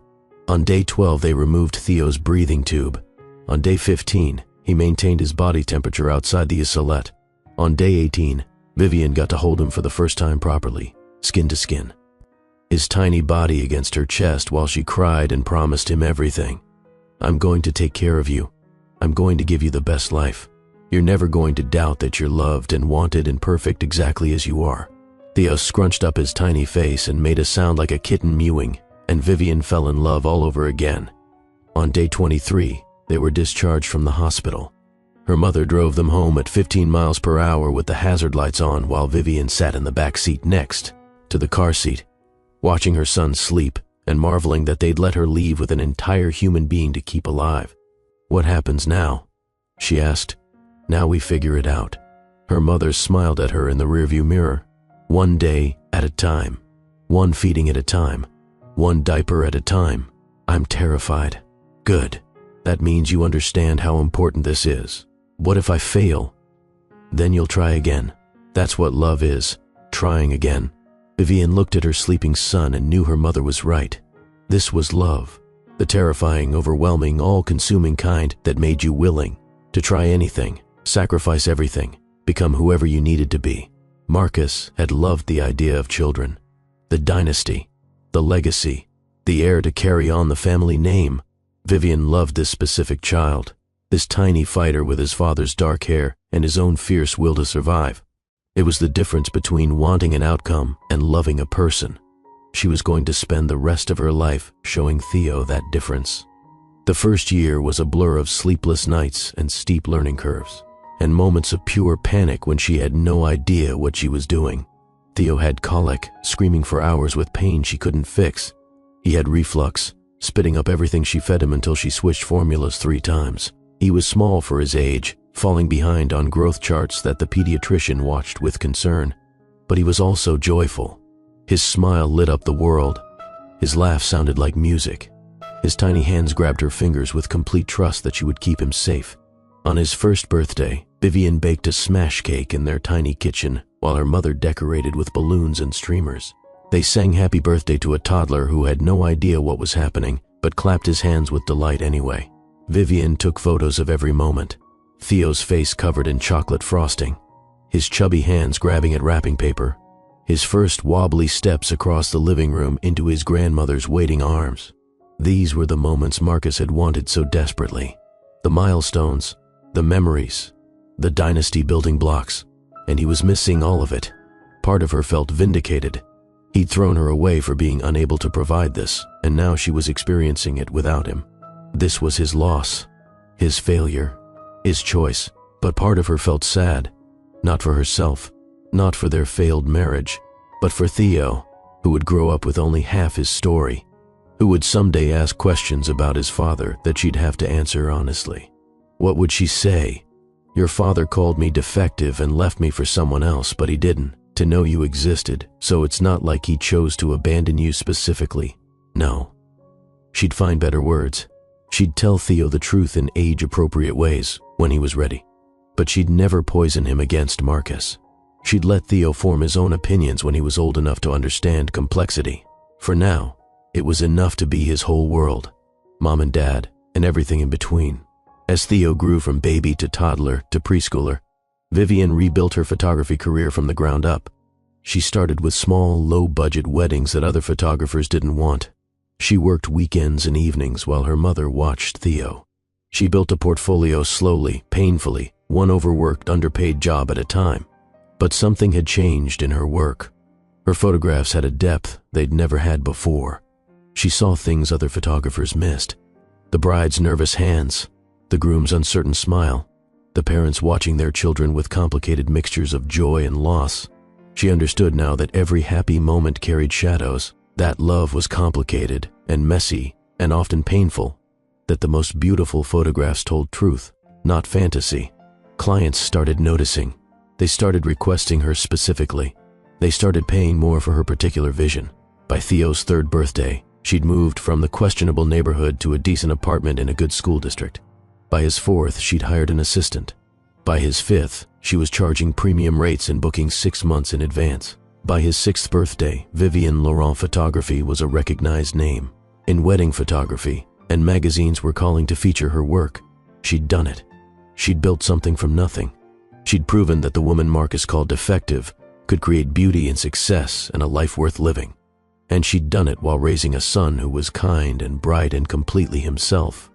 On day 12, they removed Theo's breathing tube. On day 15, he maintained his body temperature outside the isolette. On day 18, Vivian got to hold him for the first time properly, skin to skin. His tiny body against her chest while she cried and promised him everything. "I'm going to take care of you. I'm going to give you the best life. You're never going to doubt that you're loved and wanted and perfect exactly as you are." Theo scrunched up his tiny face and made a sound like a kitten mewing, and Vivian fell in love all over again. On day 23, they were discharged from the hospital. Her mother drove them home at 15 miles per hour with the hazard lights on while Vivian sat in the back seat next to the car seat, watching her son sleep and marveling that they'd let her leave with an entire human being to keep alive. "What happens now?" she asked. "Now we figure it out." Her mother smiled at her in the rearview mirror. "One day at a time. One feeding at a time. One diaper at a time. I'm terrified." "Good. That means you understand how important this is. What if I fail?" "Then you'll try again. That's what love is, trying again." Vivian looked at her sleeping son and knew her mother was right. This was love, the terrifying, overwhelming, all-consuming kind that made you willing to try anything, sacrifice everything, become whoever you needed to be. Marcus had loved the idea of children, the dynasty, the legacy, the heir to carry on the family name. Vivian loved this specific child, this tiny fighter with his father's dark hair and his own fierce will to survive. It was the difference between wanting an outcome and loving a person. She was going to spend the rest of her life showing Theo that difference. The first year was a blur of sleepless nights and steep learning curves, and moments of pure panic when she had no idea what she was doing. Theo had colic, screaming for hours with pain she couldn't fix. He had reflux, spitting up everything she fed him until she switched formulas 3 times. He was small for his age, falling behind on growth charts that the pediatrician watched with concern. But he was also joyful. His smile lit up the world. His laugh sounded like music. His tiny hands grabbed her fingers with complete trust that she would keep him safe. On his first birthday, Vivian baked a smash cake in their tiny kitchen while her mother decorated with balloons and streamers. They sang happy birthday to a toddler who had no idea what was happening, but clapped his hands with delight anyway. Vivian took photos of every moment. Theo's face covered in chocolate frosting, his chubby hands grabbing at wrapping paper, his first wobbly steps across the living room into his grandmother's waiting arms. These were the moments Marcus had wanted so desperately. The milestones, the memories, the dynasty building blocks, and he was missing all of it. Part of her felt vindicated. He'd thrown her away for being unable to provide this, and now she was experiencing it without him. This was his loss, his failure, his choice, but part of her felt sad, not for herself, not for their failed marriage, but for Theo, who would grow up with only half his story, who would someday ask questions about his father that she'd have to answer honestly. What would she say? Your father called me defective and left me for someone else, but he didn't. To know you existed, so it's not like he chose to abandon you specifically. No. She'd find better words. She'd tell Theo the truth in age-appropriate ways when he was ready. But she'd never poison him against Marcus. She'd let Theo form his own opinions when he was old enough to understand complexity. For now, it was enough to be his whole world, mom and dad, and everything in between. As Theo grew from baby to toddler to preschooler, Vivian rebuilt her photography career from the ground up. She started with small, low-budget weddings that other photographers didn't want. She worked weekends and evenings while her mother watched Theo. She built a portfolio slowly, painfully, one overworked, underpaid job at a time. But something had changed in her work. Her photographs had a depth they'd never had before. She saw things other photographers missed. The bride's nervous hands, the groom's uncertain smile, the parents watching their children with complicated mixtures of joy and loss. She understood now that every happy moment carried shadows, that love was complicated and messy and often painful, that the most beautiful photographs told truth, not fantasy. Clients started noticing. They started requesting her specifically. They started paying more for her particular vision. By Theo's third birthday, she'd moved from the questionable neighborhood to a decent apartment in a good school district. By his fourth, she'd hired an assistant. By his fifth, she was charging premium rates and booking 6 months in advance. By his sixth birthday, Vivian Laurent Photography was a recognized name in wedding photography, and magazines were calling to feature her work. She'd done it. She'd built something from nothing. She'd proven that the woman Marcus called defective could create beauty and success and a life worth living. And she'd done it while raising a son who was kind and bright and completely himself.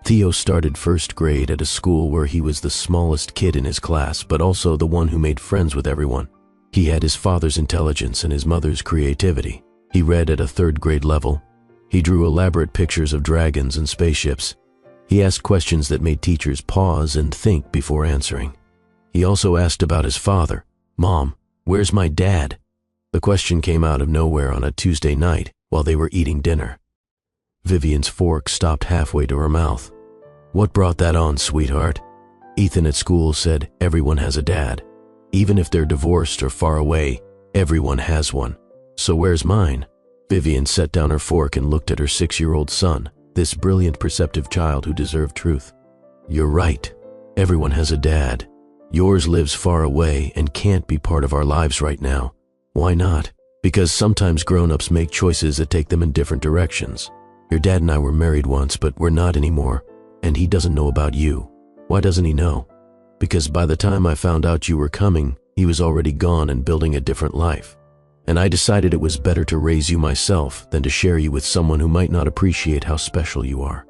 Theo started first grade at a school where he was the smallest kid in his class, but also the one who made friends with everyone. He had his father's intelligence and his mother's creativity. He read at a third grade level. He drew elaborate pictures of dragons and spaceships. He asked questions that made teachers pause and think before answering. He also asked about his father. "Mom, where's my dad?" The question came out of nowhere on a Tuesday night while they were eating dinner. Vivian's fork stopped halfway to her mouth. "What brought that on, sweetheart?" Ethan at school said everyone has a dad. Even if they're divorced or far away, everyone has one. So where's mine? Vivian set down her fork and looked at her 6-year-old son, this brilliant, perceptive child who deserved truth. "You're right. Everyone has a dad. Yours lives far away and can't be part of our lives right now. Why not? Because sometimes grown-ups make choices that take them in different directions. Your dad and I were married once, but we're not anymore, and he doesn't know about you. Why doesn't he know? Because by the time I found out you were coming, he was already gone and building a different life. And I decided it was better to raise you myself than to share you with someone who might not appreciate how special you are."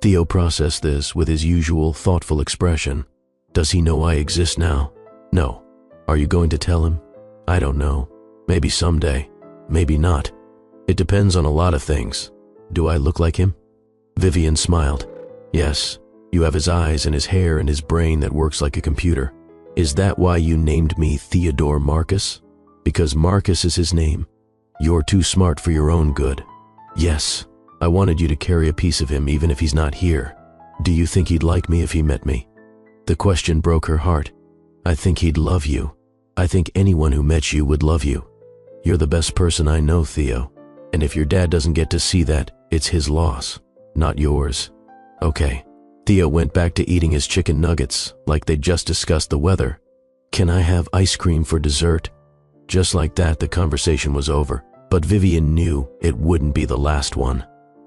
Theo processed this with his usual thoughtful expression. "Does he know I exist now?" "No." "Are you going to tell him?" "I don't know. Maybe someday. Maybe not. It depends on a lot of things. Do I look like him?" Vivian smiled. "Yes. You have his eyes and his hair and his brain that works like a computer. Is that why you named me Theodore Marcus? Because Marcus is his name. You're too smart for your own good." "Yes. I wanted you to carry a piece of him even if he's not here. Do you think he'd like me if he met me?" The question broke her heart. "I think he'd love you. I think anyone who met you would love you. You're the best person I know, Theo. And if your dad doesn't get to see that, it's his loss, not yours." "Okay." Theo went back to eating his chicken nuggets like they'd just discussed the weather. "Can I have ice cream for dessert?" Just like that, the conversation was over. But Vivian knew it wouldn't be the last one.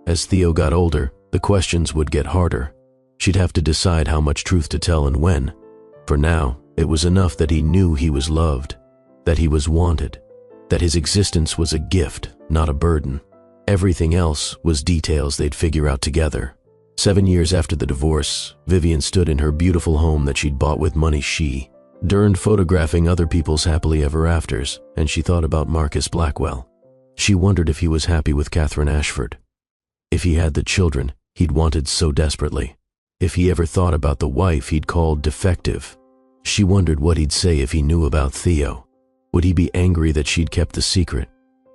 As Theo got older, the questions would get harder. She'd have to decide how much truth to tell and when. For now, it was enough that he knew he was loved, that he was wanted, that his existence was a gift, not a burden. Everything else was details they'd figure out together. 7 years after the divorce, Vivian stood in her beautiful home that she'd bought with money she earned photographing other people's happily ever afters, and she thought about Marcus Blackwell. She wondered if he was happy with Catherine Ashford. If he had the children he'd wanted so desperately. If he ever thought about the wife he'd called defective. She wondered what he'd say if he knew about Theo. Would he be angry that she'd kept the secret?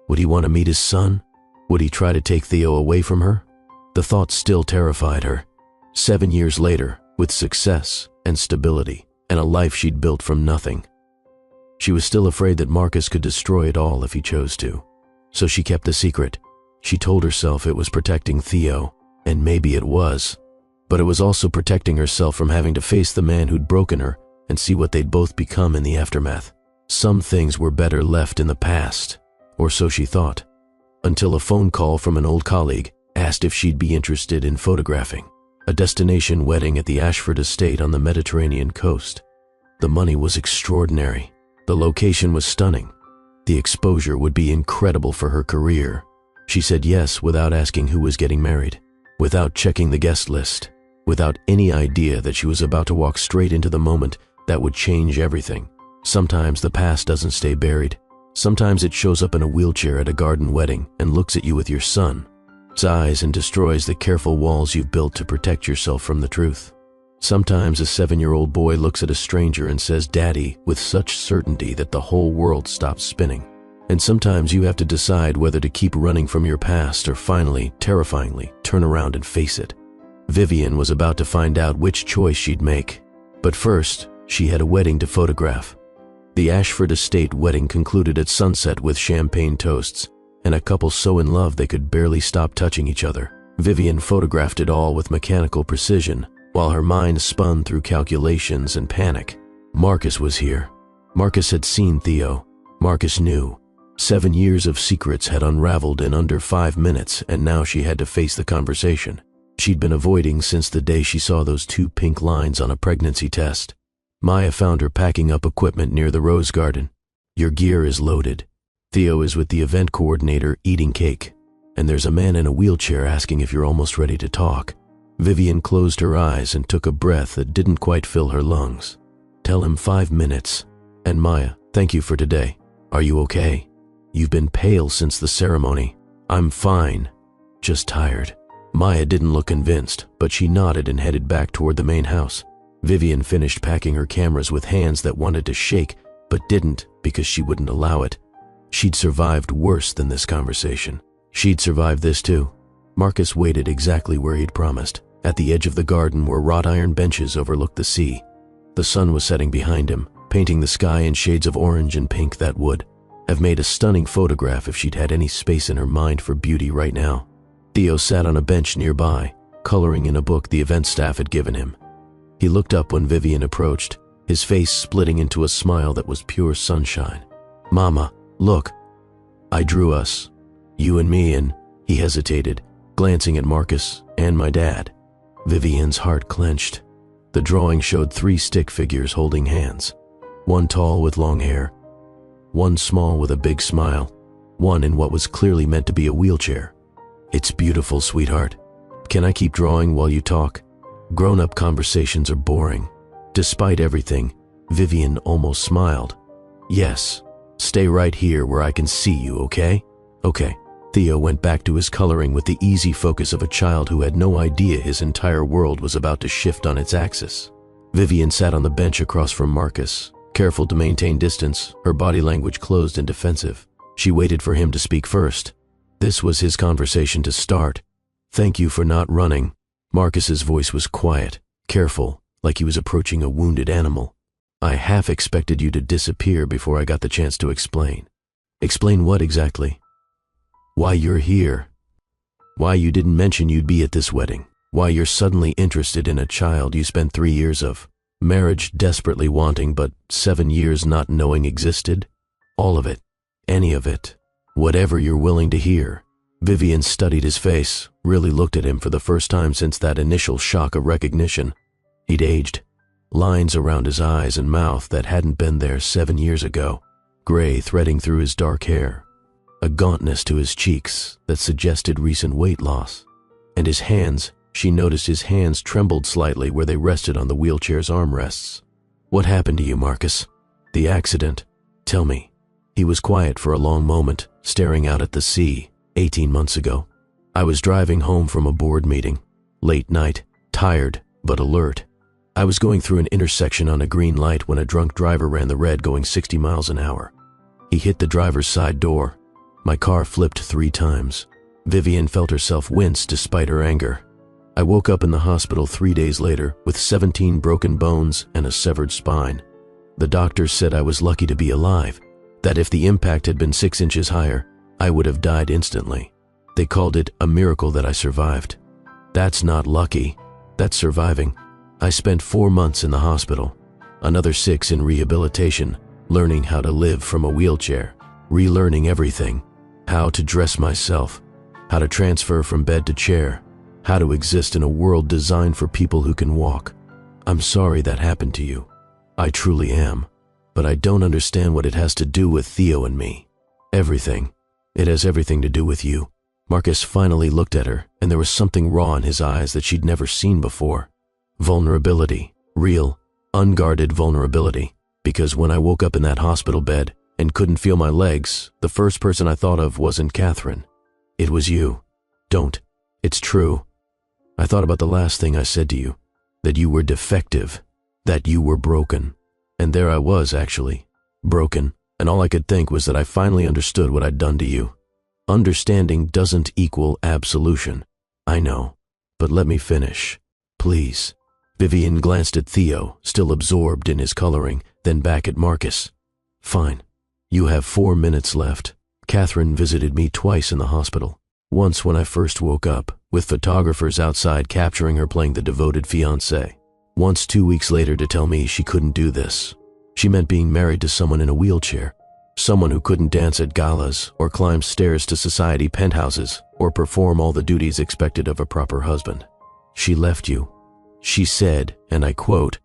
Would he want to meet his son? Would he try to take Theo away from her? The thought still terrified her. 7 years later, with success and stability and a life she'd built from nothing, she was still afraid that Marcus could destroy it all if he chose to. So she kept the secret. She told herself it was protecting Theo, and maybe it was. But it was also protecting herself from having to face the man who'd broken her and see what they'd both become in the aftermath. Some things were better left in the past, or so she thought, until a phone call from an old colleague asked if she'd be interested in photographing a destination wedding at the Ashford estate on the Mediterranean coast. The money was extraordinary. The location was stunning. The exposure would be incredible for her career. She said yes without asking who was getting married, without checking the guest list, without any idea that she was about to walk straight into the moment that would change everything. Sometimes the past doesn't stay buried. Sometimes it shows up in a wheelchair at a garden wedding and looks at you with your son's eyes and destroys the careful walls you've built to protect yourself from the truth. Sometimes a 7-year-old boy looks at a stranger and says "Daddy" with such certainty that the whole world stops spinning. And sometimes you have to decide whether to keep running from your past or finally, terrifyingly, turn around and face it. Vivian was about to find out which choice she'd make. But first, she had a wedding to photograph. The Ashford estate wedding concluded at sunset with champagne toasts, and a couple so in love they could barely stop touching each other. Vivian photographed it all with mechanical precision, while her mind spun through calculations and panic. Marcus was here. Marcus had seen Theo. Marcus knew. 7 years of secrets had unraveled in under 5 minutes, and now she had to face the conversation she'd been avoiding since the day she saw those 2 pink lines on a pregnancy test. Maya found her packing up equipment near the rose garden. "Your gear is loaded. Theo is with the event coordinator eating cake, and there's a man in a wheelchair asking if you're almost ready to talk." Vivian closed her eyes and took a breath that didn't quite fill her lungs. "Tell him 5 minutes. And Maya, thank you for today. Are you okay? You've been pale since the ceremony." "I'm fine. Just tired." Maya didn't look convinced, but she nodded and headed back toward the main house. Vivian finished packing her cameras with hands that wanted to shake, but didn't because she wouldn't allow it. She'd survived worse than this conversation. She'd survived this too. Marcus waited exactly where he'd promised, at the edge of the garden where wrought iron benches overlooked the sea. The sun was setting behind him, painting the sky in shades of orange and pink that would have made a stunning photograph if she'd had any space in her mind for beauty right now. Theo sat on a bench nearby, coloring in a book the event staff had given him. He looked up when Vivian approached, his face splitting into a smile that was pure sunshine. "Mama, look. I drew us. You and me and..." He hesitated, glancing at Marcus and my dad. Vivian's heart clenched. The drawing showed 3 stick figures holding hands. One tall with long hair, one small with a big smile, one in what was clearly meant to be a wheelchair. "It's beautiful, sweetheart. Can I keep drawing while you talk? Grown-up conversations are boring." Despite everything, Vivian almost smiled. "Yes. Stay right here where I can see you, okay?" "Okay." Theo went back to his coloring with the easy focus of a child who had no idea his entire world was about to shift on its axis. Vivian sat on the bench across from Marcus, careful to maintain distance, her body language closed and defensive. She waited for him to speak first. This was his conversation to start. "Thank you for not running." Marcus's voice was quiet, careful, like he was approaching a wounded animal. "I half expected you to disappear before I got the chance to explain." "Explain what exactly?" "Why you're here. Why you didn't mention you'd be at this wedding. Why you're suddenly interested in a child you spent 3 years of marriage desperately wanting but 7 years not knowing existed. All of it. Any of it. Whatever you're willing to hear." Vivian studied his face, really looked at him for the first time since that initial shock of recognition. He'd aged. Lines around his eyes and mouth that hadn't been there 7 years ago. gray threading through his dark hair, a gauntness to his cheeks that suggested recent weight loss. And his hands, she noticed his hands trembled slightly where they rested on the wheelchair's armrests. "What happened to you, Marcus? The accident? Tell me." He was quiet for a long moment, staring out at the sea. 18 months ago. I was driving home from a board meeting. Late night, tired, but alert. I was going through an intersection on a green light when a drunk driver ran the red going 60 miles an hour. He hit the driver's side door. My car flipped 3 times. Vivian felt herself wince despite her anger. I woke up in the hospital 3 days later with 17 broken bones and a severed spine. The doctors said I was lucky to be alive, that if the impact had been 6 inches higher, I would have died instantly. They called it a miracle that I survived. That's not lucky. That's surviving. I spent 4 months in the hospital, another 6 in rehabilitation, learning how to live from a wheelchair, relearning everything, how to dress myself, how to transfer from bed to chair, how to exist in a world designed for people who can walk. I'm sorry that happened to you. I truly am. But I don't understand what it has to do with Theo and me. Everything. It has everything to do with you. Marcus finally looked at her, and there was something raw in his eyes that she'd never seen before. Vulnerability. Real, unguarded vulnerability. Because when I woke up in that hospital bed and couldn't feel my legs, the first person I thought of wasn't Catherine. It was you. Don't. It's true. I thought about the last thing I said to you. That you were defective. That you were broken. And there I was, actually. Broken. And all I could think was that I finally understood what I'd done to you. Understanding doesn't equal absolution. I know. But let me finish. Please. Vivian glanced at Theo, still absorbed in his coloring, then back at Marcus. Fine. You have 4 minutes left. Catherine visited me twice in the hospital. Once when I first woke up, with photographers outside capturing her playing the devoted fiancé. Once 2 weeks later to tell me she couldn't do this. She meant being married to someone in a wheelchair. Someone who couldn't dance at galas or climb stairs to society penthouses or perform all the duties expected of a proper husband. She left you. She said, and I quote,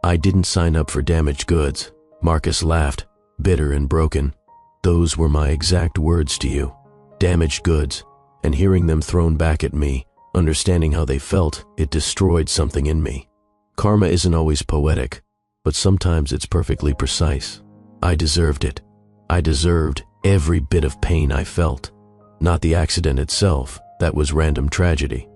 "I didn't sign up for damaged goods." Marcus laughed, bitter and broken. Those were my exact words to you. Damaged goods. And hearing them thrown back at me, understanding how they felt, it destroyed something in me. Karma isn't always poetic, but sometimes it's perfectly precise. I deserved it. I deserved every bit of pain I felt. Not the accident itself, that was random tragedy.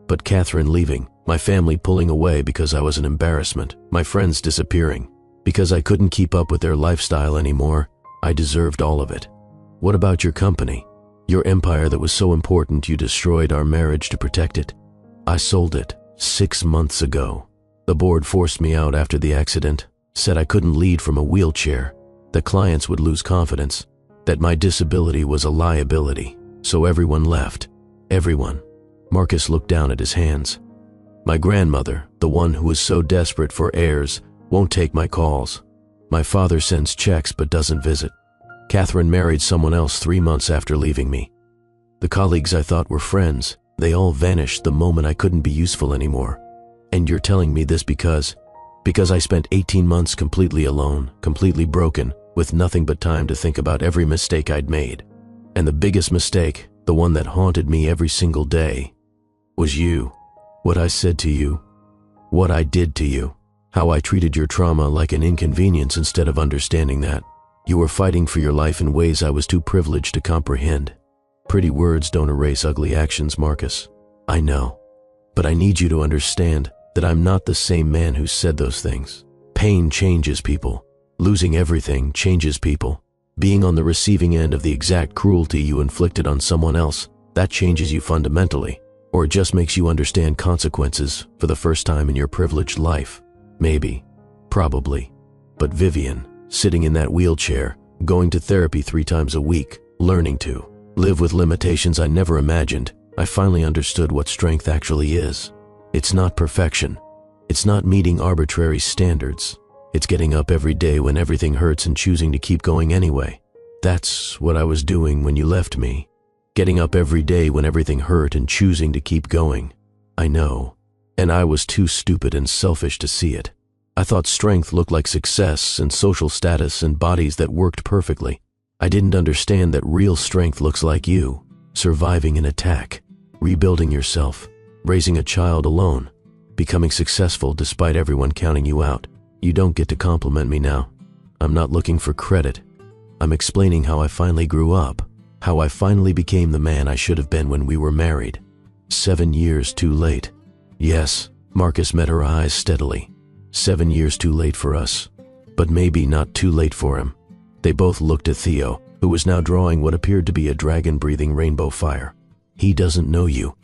But Catherine leaving, my family pulling away because I was an embarrassment, my friends disappearing. Because I couldn't keep up with their lifestyle anymore, I deserved all of it. What about your company? Your empire that was so important you destroyed our marriage to protect it? I sold it 6 months ago. The board forced me out after the accident, said I couldn't lead from a wheelchair, that clients would lose confidence, that my disability was a liability. So everyone left. Everyone. Marcus looked down at his hands. My grandmother, the one who was so desperate for heirs, won't take my calls. My father sends checks but doesn't visit. Catherine married someone else 3 months after leaving me. The colleagues I thought were friends, they all vanished the moment I couldn't be useful anymore. And you're telling me this because I spent 18 months completely alone, completely broken, with nothing but time to think about every mistake I'd made. And the biggest mistake, the one that haunted me every single day, was you. What I said to you. What I did to you. How I treated your trauma like an inconvenience instead of understanding that. You were fighting for your life in ways I was too privileged to comprehend. Pretty words don't erase ugly actions, Marcus. I know. But I need you to understand that I'm not the same man who said those things. Pain changes people. Losing everything changes people. Being on the receiving end of the exact cruelty you inflicted on someone else, that changes you fundamentally. Or it just makes you understand consequences for the first time in your privileged life. Maybe. Probably. But Vivian, sitting in that wheelchair, going to therapy 3 times a week, learning to live with limitations I never imagined, I finally understood what strength actually is. It's not perfection. It's not meeting arbitrary standards. It's getting up every day when everything hurts and choosing to keep going anyway. That's what I was doing when you left me. Getting up every day when everything hurt and choosing to keep going. I know. And I was too stupid and selfish to see it. I thought strength looked like success and social status and bodies that worked perfectly. I didn't understand that real strength looks like you, surviving an attack, rebuilding yourself, raising a child alone, becoming successful despite everyone counting you out. You don't get to compliment me now. I'm not looking for credit. I'm explaining how I finally grew up, how I finally became the man I should have been when we were married. 7 years too late. Yes, Marcus met her eyes steadily. 7 years too late for us, but maybe not too late for him. They both looked at Theo, who was now drawing what appeared to be a dragon-breathing rainbow fire. He doesn't know you.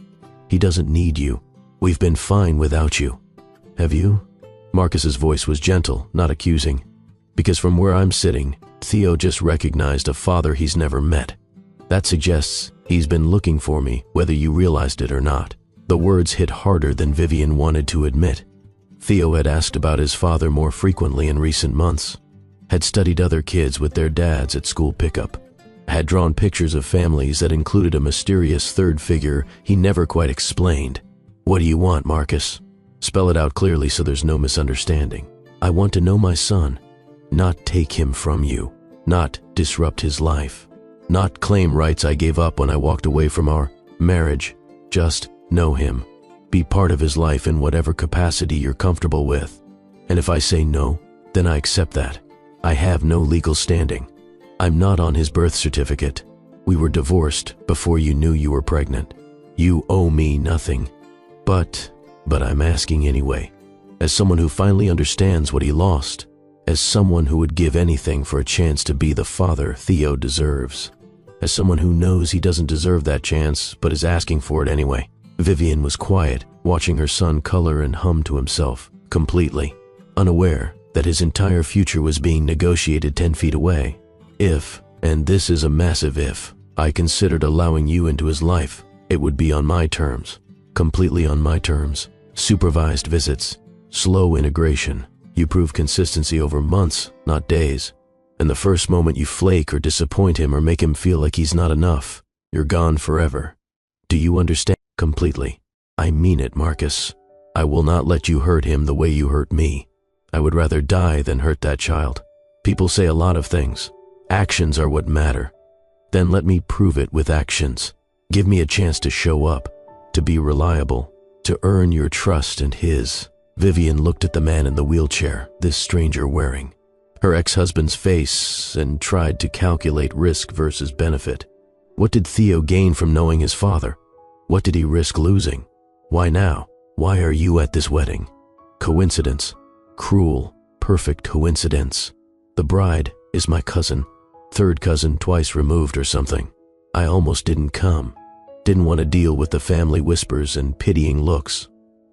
He doesn't need you. We've been fine without you. Have you? Marcus's voice was gentle, not accusing. Because from where I'm sitting, Theo just recognized a father he's never met. That suggests he's been looking for me, whether you realized it or not. The words hit harder than Vivian wanted to admit. Theo had asked about his father more frequently in recent months, had studied other kids with their dads at school pickup, had drawn pictures of families that included a mysterious third figure he never quite explained. What do you want, Marcus? Spell it out clearly so there's no misunderstanding. I want to know my son, not take him from you, not disrupt his life, not claim rights I gave up when I walked away from our marriage. Just know him. Be part of his life in whatever capacity you're comfortable with. And if I say no, then I accept that. I have no legal standing. I'm not on his birth certificate. We were divorced before you knew you were pregnant. You owe me nothing. But I'm asking anyway. As someone who finally understands what he lost, as someone who would give anything for a chance to be the father Theo deserves, as someone who knows he doesn't deserve that chance but is asking for it anyway. Vivian was quiet, watching her son color and hum to himself, completely unaware that his entire future was being negotiated 10 feet away. If, and this is a massive if, I considered allowing you into his life, it would be on my terms, completely on my terms. Supervised visits, slow integration. You prove consistency over months, not days. And the first moment you flake or disappoint him or make him feel like he's not enough, you're gone forever. Do you understand? Completely. I mean it, Marcus. I will not let you hurt him the way you hurt me. I would rather die than hurt that child. People say a lot of things. Actions are what matter. Then let me prove it with actions. Give me a chance to show up, to be reliable, to earn your trust and his. Vivian looked at the man in the wheelchair, this stranger wearing her ex-husband's face, and tried to calculate risk versus benefit. What did Theo gain from knowing his father? What did he risk losing? Why now? Why are you at this wedding? Coincidence. Cruel, perfect coincidence. The bride is my cousin, third cousin twice removed or something. I almost didn't come. Didn't want to deal with the family whispers and pitying looks.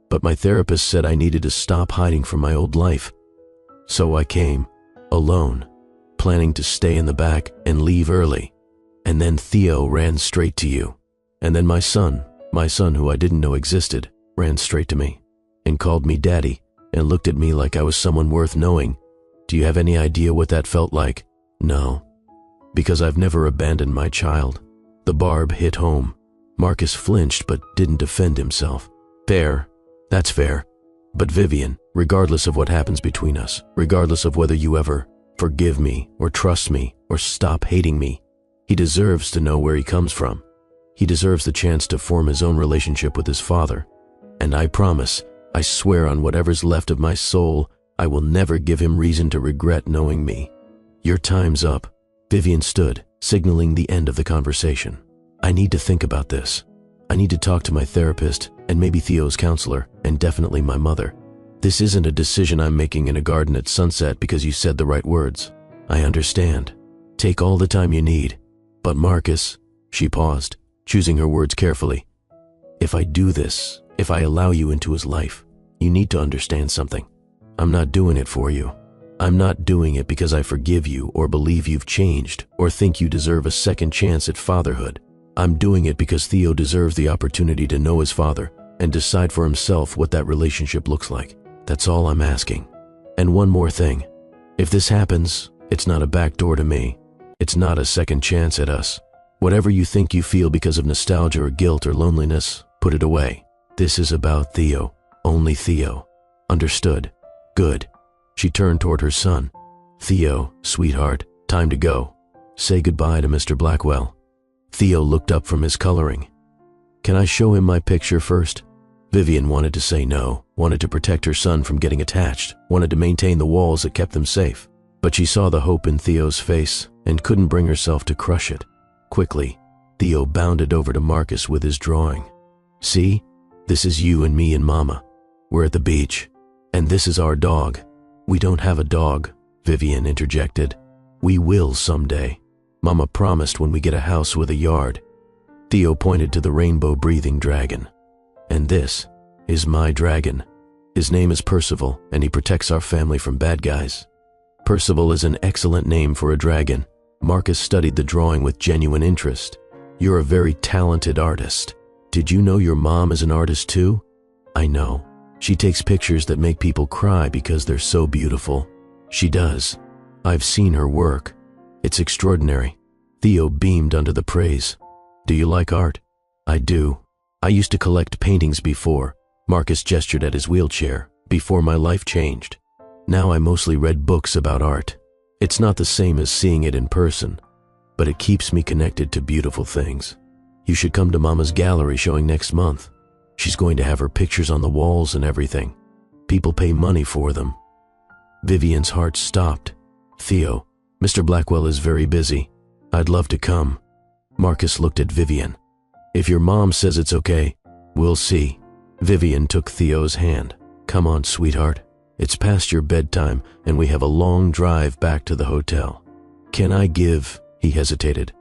But my therapist said I needed to stop hiding from my old life. So I came, alone, planning to stay in the back and leave early. And then Theo ran straight to you. And then my son who I didn't know existed, ran straight to me and called me daddy and looked at me like I was someone worth knowing. Do you have any idea what that felt like? No, because I've never abandoned my child. The barb hit home. Marcus flinched but didn't defend himself. Fair, that's fair. But Vivian, regardless of what happens between us, regardless of whether you ever forgive me or trust me or stop hating me, he deserves to know where he comes from. He deserves the chance to form his own relationship with his father. And I promise, I swear on whatever's left of my soul, I will never give him reason to regret knowing me. Your time's up. Vivian stood, signaling the end of the conversation. I need to think about this. I need to talk to my therapist and maybe Theo's counselor, and definitely my mother. This isn't a decision I'm making in a garden at sunset because you said the right words. I understand. Take all the time you need. But Marcus, she paused, choosing her words carefully. If I do this, if I allow you into his life, you need to understand something. I'm not doing it for you. I'm not doing it because I forgive you or believe you've changed or think you deserve a second chance at fatherhood. I'm doing it because Theo deserves the opportunity to know his father and decide for himself what that relationship looks like. That's all I'm asking. And one more thing. If this happens, it's not a backdoor to me. It's not a second chance at us. Whatever you think you feel because of nostalgia or guilt or loneliness, put it away. This is about Theo. Only Theo. Understood? Good. She turned toward her son. "Theo, sweetheart, time to go. Say goodbye to Mr. Blackwell." Theo looked up from his coloring. "Can I show him my picture first?" Vivian wanted to say no, wanted to protect her son from getting attached, wanted to maintain the walls that kept them safe. But she saw the hope in Theo's face and couldn't bring herself to crush it. Quickly, Theo bounded over to Marcus with his drawing. "See? This is you and me and Mama. We're at the beach. And this is our dog." "We don't have a dog," Vivian interjected. "We will someday. Mama promised when we get a house with a yard." Theo pointed to the rainbow-breathing dragon. "And this is my dragon. His name is Percival, and he protects our family from bad guys." Percival is an excellent name for a dragon. Marcus studied the drawing with genuine interest. "You're a very talented artist. Did you know your mom is an artist too?" "I know. She takes pictures that make people cry because they're so beautiful." "She does. I've seen her work. It's extraordinary." Theo beamed under the praise. "Do you like art?" "I do. I used to collect paintings before." Marcus gestured at his wheelchair. "Before my life changed. Now I mostly read books about art. It's not the same as seeing it in person, but it keeps me connected to beautiful things. You should come to Mama's gallery showing next month. She's going to have her pictures on the walls and everything. People pay money for them." Vivian's heart stopped. "Theo, Mr. Blackwell is very busy. I'd love to come." Marcus looked at Vivian. "If your mom says it's okay, we'll see." Vivian took Theo's hand. "Come on, sweetheart. It's past your bedtime, and we have a long drive back to the hotel. Can I give," he hesitated,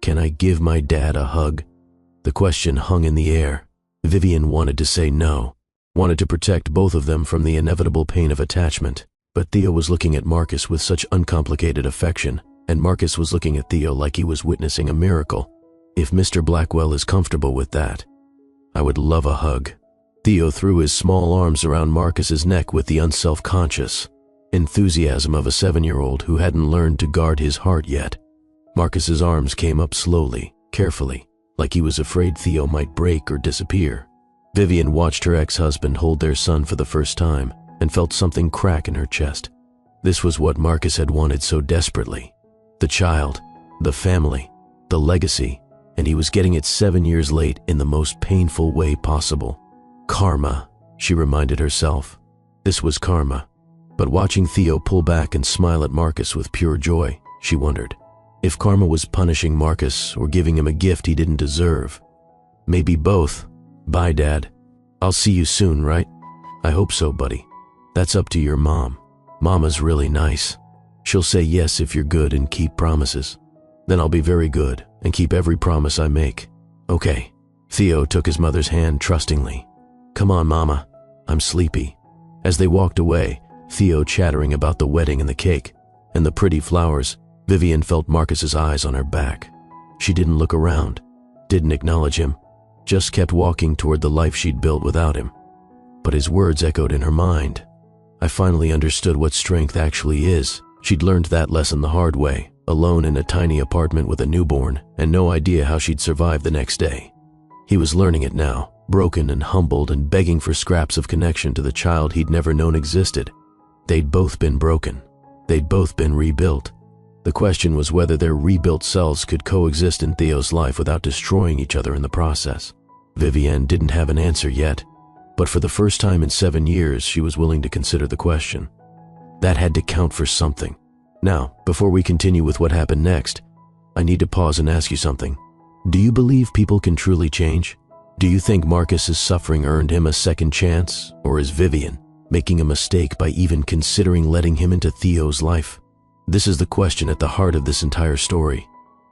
"can I give my dad a hug?" The question hung in the air. Vivian wanted to say no, wanted to protect both of them from the inevitable pain of attachment. But Theo was looking at Marcus with such uncomplicated affection, and Marcus was looking at Theo like he was witnessing a miracle. "If Mr. Blackwell is comfortable with that, I would love a hug." Theo threw his small arms around Marcus's neck with the unself-conscious enthusiasm of a 7-year-old who hadn't learned to guard his heart yet. Marcus's arms came up slowly, carefully, like he was afraid Theo might break or disappear. Vivian watched her ex-husband hold their son for the first time and felt something crack in her chest. This was what Marcus had wanted so desperately. The child, the family, the legacy, and he was getting it 7 years late in the most painful way possible. Karma, she reminded herself. This was karma. But watching Theo pull back and smile at Marcus with pure joy, she wondered if karma was punishing Marcus or giving him a gift he didn't deserve. Maybe both. "Bye, Dad. I'll see you soon, right?" "I hope so, buddy. That's up to your mom. Mama's really nice. She'll say yes if you're good and keep promises. Then I'll be very good and keep every promise I make." "Okay." Theo took his mother's hand trustingly. "Come on, Mama. I'm sleepy." As they walked away, Theo chattering about the wedding and the cake and the pretty flowers, Vivian felt Marcus's eyes on her back. She didn't look around, didn't acknowledge him, just kept walking toward the life she'd built without him. But his words echoed in her mind. I finally understood what strength actually is. She'd learned that lesson the hard way, alone in a tiny apartment with a newborn and no idea how she'd survive the next day. He was learning it now, broken and humbled and begging for scraps of connection to the child he'd never known existed. They'd both been broken. They'd both been rebuilt. The question was whether their rebuilt selves could coexist in Theo's life without destroying each other in the process. Vivian didn't have an answer yet, but for the first time in 7 years, she was willing to consider the question. That had to count for something. Now, before we continue with what happened next, I need to pause and ask you something. Do you believe people can truly change? Do you think Marcus's suffering earned him a second chance, or is Vivian making a mistake by even considering letting him into Theo's life? This is the question at the heart of this entire story.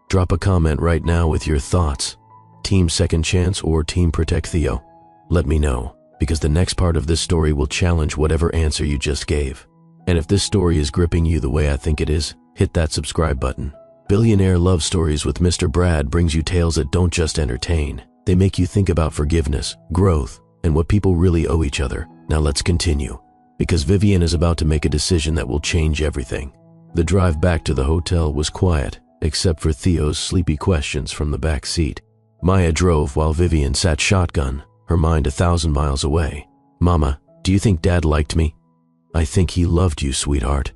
Drop a comment right now with your thoughts. Team Second Chance or Team Protect Theo? Let me know, because the next part of this story will challenge whatever answer you just gave. And if this story is gripping you the way I think it is, hit that subscribe button. Billionaire Love Stories with Mr. Brad brings you tales that don't just entertain. They make you think about forgiveness, growth, and what people really owe each other. Now let's continue, because Vivian is about to make a decision that will change everything. The drive back to the hotel was quiet, except for Theo's sleepy questions from the back seat. Maya drove while Vivian sat shotgun, her mind 1,000 miles away. "Mama, do you think Dad liked me?" I think he loved you, sweetheart.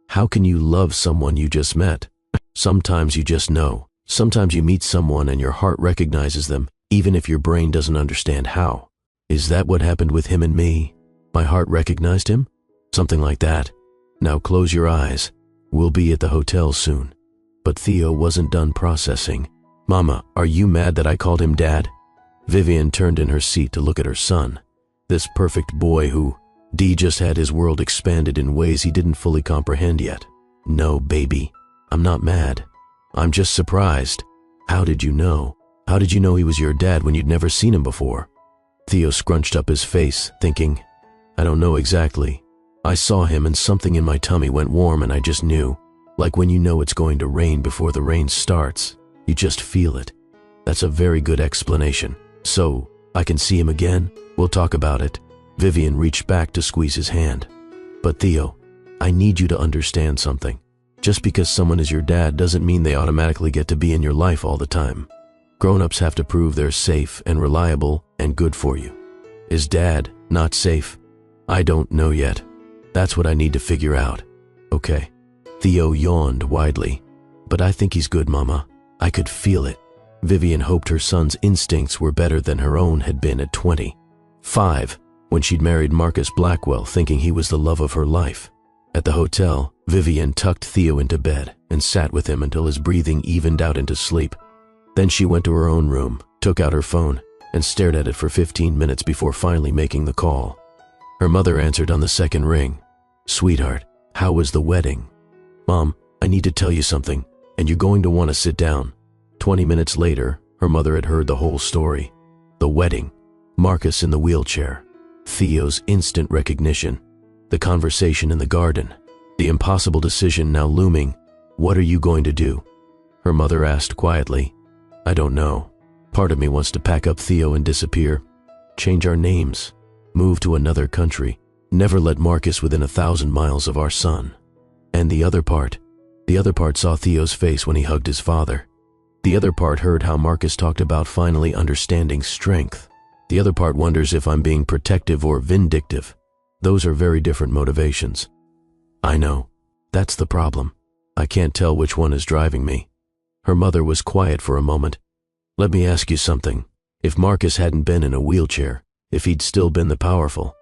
How can you love someone you just met? Sometimes you just know. Sometimes you meet someone and your heart recognizes them, even if your brain doesn't understand how. Is that what happened with him and me? My heart recognized him? Something like that. Now close your eyes. We'll be at the hotel soon. But Theo wasn't done processing. Mama, are you mad that I called him Dad? Vivian turned in her seat to look at her son. This perfect boy who, Dee just had his world expanded in ways he didn't fully comprehend yet. No, baby, I'm not mad. I'm just surprised. How did you know? How did you know he was your dad when you'd never seen him before? Theo scrunched up his face, thinking, I don't know exactly. I saw him and something in my tummy went warm and I just knew. Like when you know it's going to rain before the rain starts. You just feel it. That's a very good explanation. So, I can see him again? We'll talk about it. Vivian reached back to squeeze his hand. But Theo, I need you to understand something. Just because someone is your dad doesn't mean they automatically get to be in your life all the time. Grown-ups have to prove they're safe and reliable and good for you. Is Dad not safe? I don't know yet. That's what I need to figure out. Okay. Theo yawned widely. But I think he's good, Mama. I could feel it. Vivian hoped her son's instincts were better than her own had been at 25, when she'd married Marcus Blackwell thinking he was the love of her life. At the hotel, Vivian tucked Theo into bed and sat with him until his breathing evened out into sleep. Then she went to her own room, took out her phone, and stared at it for 15 minutes before finally making the call. Her mother answered on the second ring. Sweetheart, how was the wedding? Mom, I need to tell you something, and you're going to want to sit down. 20 minutes later, her mother had heard the whole story. The wedding, Marcus in the wheelchair, Theo's instant recognition, the conversation in the garden, the impossible decision now looming. What are you going to do? Her mother asked quietly. I don't know. Part of me wants to pack up Theo and disappear. Change our names. Move to another country. Never let Marcus within 1,000 miles of our son. And the other part saw Theo's face when he hugged his father. The other part heard how Marcus talked about finally understanding strength. The other part wonders if I'm being protective or vindictive. Those are very different motivations. I know. That's the problem. I can't tell which one is driving me. Her mother was quiet for a moment. Let me ask you something. If Marcus hadn't been in a wheelchair, if he'd still been the powerful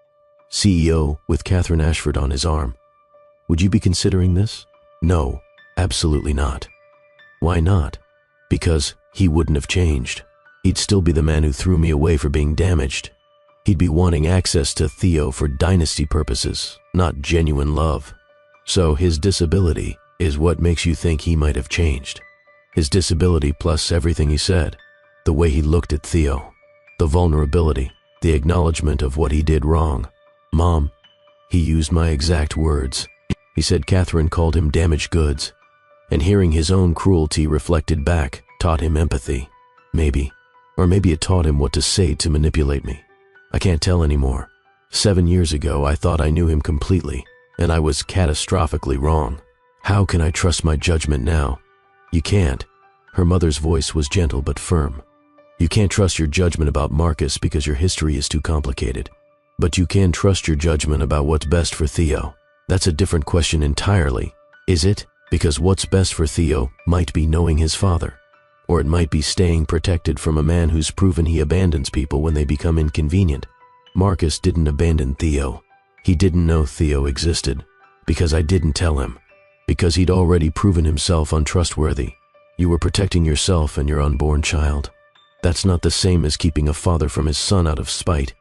CEO with Catherine Ashford on his arm, would you be considering this? No, absolutely not. Why not? Because he wouldn't have changed. He'd still be the man who threw me away for being damaged. He'd be wanting access to Theo for dynasty purposes, not genuine love. So his disability is what makes you think he might have changed. His disability plus everything he said, the way he looked at Theo, the vulnerability, the acknowledgement of what he did wrong. Mom, he used my exact words. He said Catherine called him damaged goods, and hearing his own cruelty reflected back taught him empathy. Maybe. Or maybe it taught him what to say to manipulate me. I can't tell anymore. 7 years ago, I thought I knew him completely, and I was catastrophically wrong. How can I trust my judgment now? You can't. Her mother's voice was gentle but firm. You can't trust your judgment about Marcus because your history is too complicated. But you can trust your judgment about what's best for Theo. That's a different question entirely. Is it? Because what's best for Theo might be knowing his father. Or it might be staying protected from a man who's proven he abandons people when they become inconvenient. Marcus didn't abandon Theo. He didn't know Theo existed. Because I didn't tell him. Because he'd already proven himself untrustworthy. You were protecting yourself and your unborn child. That's not the same as keeping a father from his son out of spite.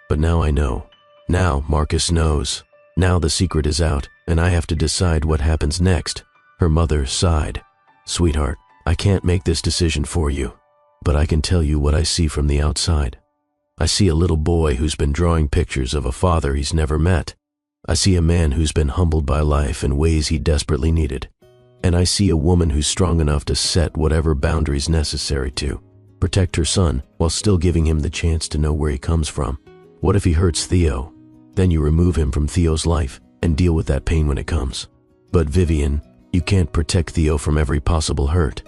But now I know. Now Marcus knows. Now the secret is out, and I have to decide what happens next. Her mother sighed. Sweetheart, I can't make this decision for you, but I can tell you what I see from the outside. I see a little boy who's been drawing pictures of a father he's never met. I see a man who's been humbled by life in ways he desperately needed. And I see a woman who's strong enough to set whatever boundaries necessary to protect her son while still giving him the chance to know where he comes from. What if he hurts Theo? Then you remove him from Theo's life and deal with that pain when it comes. But Vivian, you can't protect Theo from every possible hurt.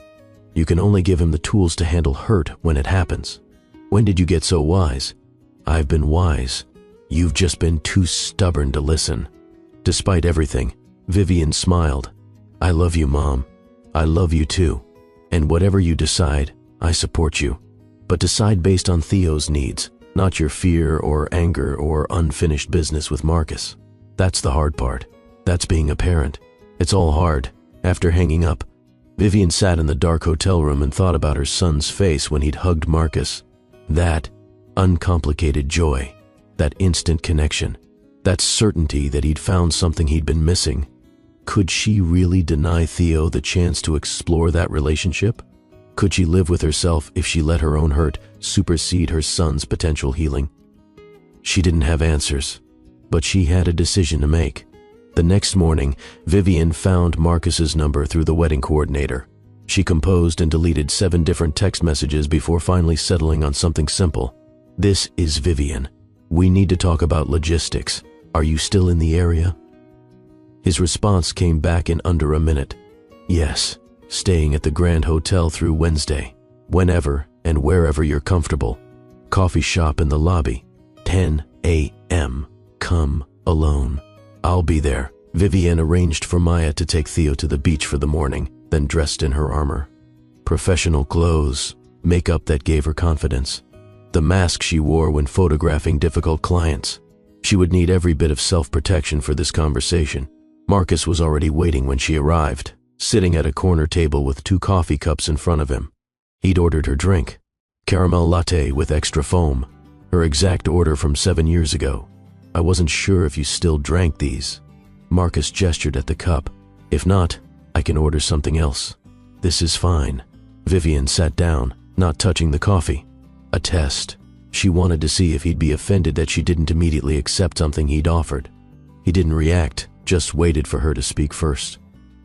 You can only give him the tools to handle hurt when it happens. When did you get so wise? I've been wise. You've just been too stubborn to listen. Despite everything, Vivian smiled. I love you, Mom. I love you too. And whatever you decide, I support you. But decide based on Theo's needs, not your fear or anger or unfinished business with Marcus. That's the hard part. That's being a parent. It's all hard. After hanging up, Vivian sat in the dark hotel room and thought about her son's face when he'd hugged Marcus. That uncomplicated joy, that instant connection, that certainty that he'd found something he'd been missing. Could she really deny Theo the chance to explore that relationship? Could she live with herself if she let her own hurt supersede her son's potential healing? She didn't have answers, but she had a decision to make. The next morning, Vivian found Marcus's number through the wedding coordinator. She composed and deleted 7 different text messages before finally settling on something simple. This is Vivian. We need to talk about logistics. Are you still in the area? His response came back in under a minute. Yes, staying at the Grand Hotel through Wednesday. Whenever and wherever you're comfortable. Coffee shop in the lobby. 10 a.m. Come alone. I'll be there. Vivian arranged for Maya to take Theo to the beach for the morning, then dressed in her armor. Professional clothes, makeup that gave her confidence. The mask she wore when photographing difficult clients. She would need every bit of self-protection for this conversation. Marcus was already waiting when she arrived, sitting at a corner table with 2 coffee cups in front of him. He'd ordered her drink. Caramel latte with extra foam. Her exact order from 7 years ago. I wasn't sure if you still drank these. Marcus gestured at the cup. If not, I can order something else. This is fine. Vivian sat down, not touching the coffee. A test. She wanted to see if he'd be offended that she didn't immediately accept something he'd offered. He didn't react, just waited for her to speak first.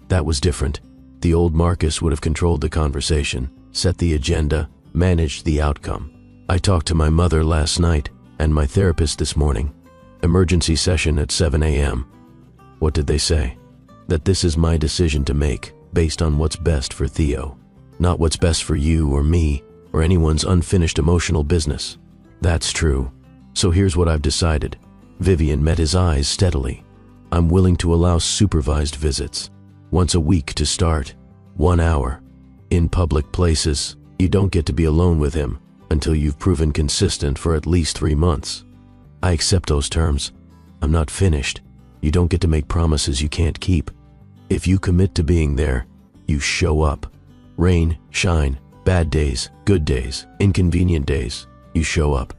That was different. The old Marcus would have controlled the conversation, set the agenda, managed the outcome. I talked to my mother last night and my therapist this morning. Emergency session at 7 a.m. What did they say? That this is my decision to make, based on what's best for Theo. Not what's best for you or me, or anyone's unfinished emotional business. That's true. So here's what I've decided. Vivian met his eyes steadily. I'm willing to allow supervised visits. Once a week to start. 1 hour. In public places, you don't get to be alone with him until you've proven consistent for at least 3 months. I accept those terms. I'm not finished. You don't get to make promises you can't keep. If you commit to being there, you show up. Rain, shine, bad days, good days, inconvenient days, you show up.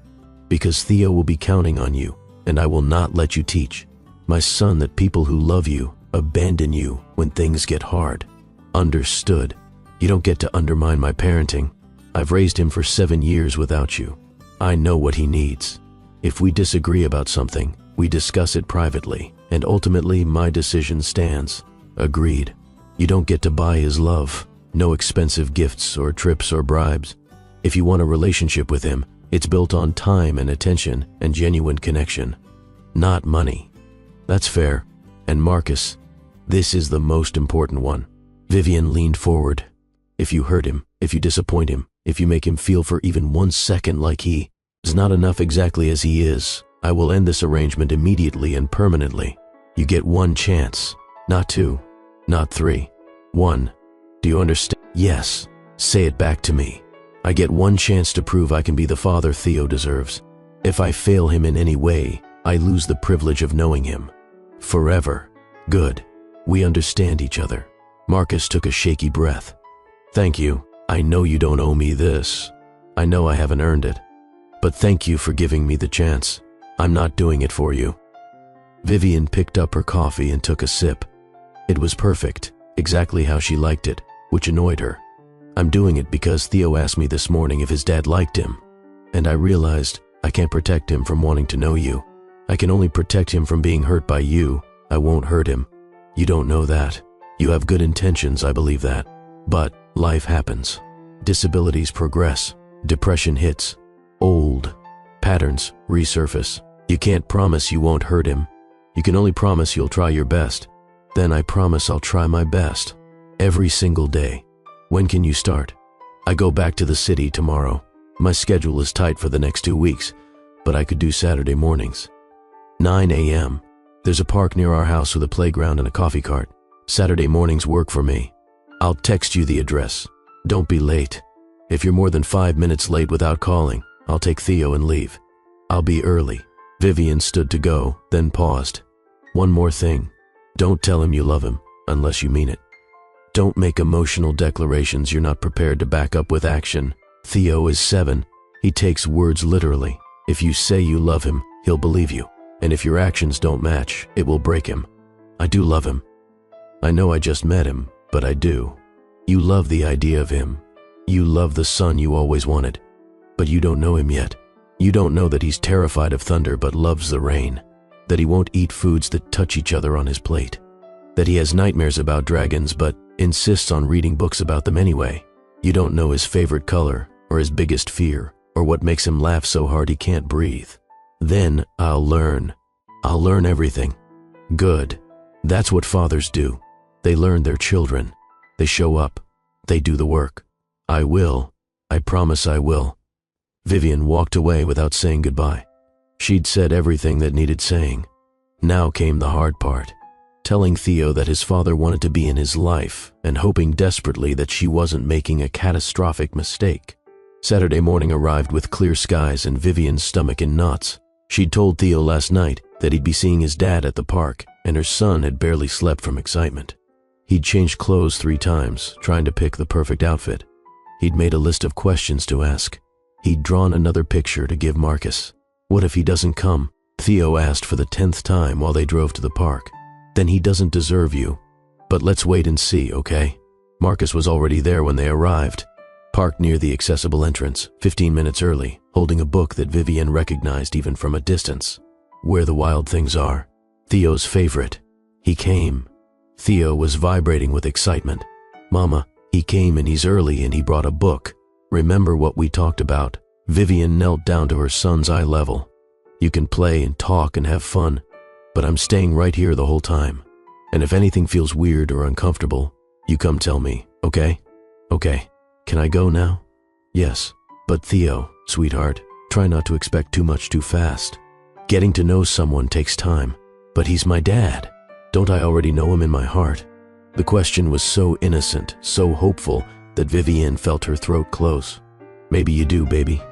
Because Theo will be counting on you, and I will not let you teach. My son, that people who love you abandon you when things get hard. Understood. You don't get to undermine my parenting. I've raised him for 7 years without you. I know what he needs. If we disagree about something, we discuss it privately, and ultimately my decision stands. Agreed. You don't get to buy his love. No expensive gifts or trips or bribes. If you want a relationship with him, it's built on time and attention and genuine connection. Not money. That's fair. And Marcus, this is the most important one. Vivian leaned forward. If you hurt him, if you disappoint him, if you make him feel for even 1 second like he is not enough exactly as he is, I will end this arrangement immediately and permanently. You get 1 chance, not 2, not 3. 1. Do you understand? Yes. Say it back to me. I get 1 chance to prove I can be the father Theo deserves. If I fail him in any way, I lose the privilege of knowing him. Forever. Good. We understand each other. Marcus took a shaky breath. Thank you. I know you don't owe me this. I know I haven't earned it. But thank you for giving me the chance. I'm not doing it for you. Vivian picked up her coffee and took a sip. It was perfect, exactly how she liked it, which annoyed her. I'm doing it because Theo asked me this morning if his dad liked him. And I realized I can't protect him from wanting to know you. I can only protect him from being hurt by you. I won't hurt him. You don't know that. You have good intentions, I believe that. But life happens. Disabilities progress. Depression hits. Old patterns resurface. You can't promise you won't hurt him. You can only promise you'll try your best. Then I promise I'll try my best. Every single day. When can you start? I go back to the city tomorrow. My schedule is tight for the next 2 weeks, but I could do Saturday mornings. 9 a.m. There's a park near our house with a playground and a coffee cart. Saturday mornings work for me. I'll text you the address. Don't be late. If you're more than 5 minutes late without calling, I'll take Theo and leave. I'll be early." Vivian stood to go, then paused. "One more thing. Don't tell him you love him, unless you mean it. Don't make emotional declarations you're not prepared to back up with action. Theo is 7. He takes words literally. If you say you love him, he'll believe you. And if your actions don't match, it will break him. I do love him. I know I just met him, but I do. You love the idea of him. You love the son you always wanted. But you don't know him yet. You don't know that he's terrified of thunder but loves the rain. That he won't eat foods that touch each other on his plate. That he has nightmares about dragons but insists on reading books about them anyway. You don't know his favorite color, or his biggest fear, or what makes him laugh so hard he can't breathe. Then I'll learn. I'll learn everything. Good. That's what fathers do. They learn their children. They show up. They do the work. I will. I promise I will." Vivian walked away without saying goodbye. She'd said everything that needed saying. Now came the hard part. Telling Theo that his father wanted to be in his life and hoping desperately that she wasn't making a catastrophic mistake. Saturday morning arrived with clear skies and Vivian's stomach in knots. She'd told Theo last night that he'd be seeing his dad at the park, and her son had barely slept from excitement. He'd changed clothes 3 times, trying to pick the perfect outfit. He'd made a list of questions to ask. He'd drawn another picture to give Marcus. What if he doesn't come? Theo asked for the 10th time while they drove to the park. Then he doesn't deserve you. But let's wait and see, okay? Marcus was already there when they arrived. Parked near the accessible entrance, 15 minutes early, holding a book that Vivian recognized even from a distance. Where the Wild Things Are. Theo's favorite. He came. Theo was vibrating with excitement. "Mama, he came and he's early and he brought a book. Remember what we talked about?" Vivian knelt down to her son's eye level. "You can play and talk and have fun, but I'm staying right here the whole time. And if anything feels weird or uncomfortable, you come tell me, okay?" "Okay. Can I go now?" "Yes. But Theo, sweetheart, try not to expect too much too fast. Getting to know someone takes time. But he's my dad. Don't I already know him in my heart?" The question was so innocent, so hopeful, that Vivian felt her throat close. "Maybe you do, baby.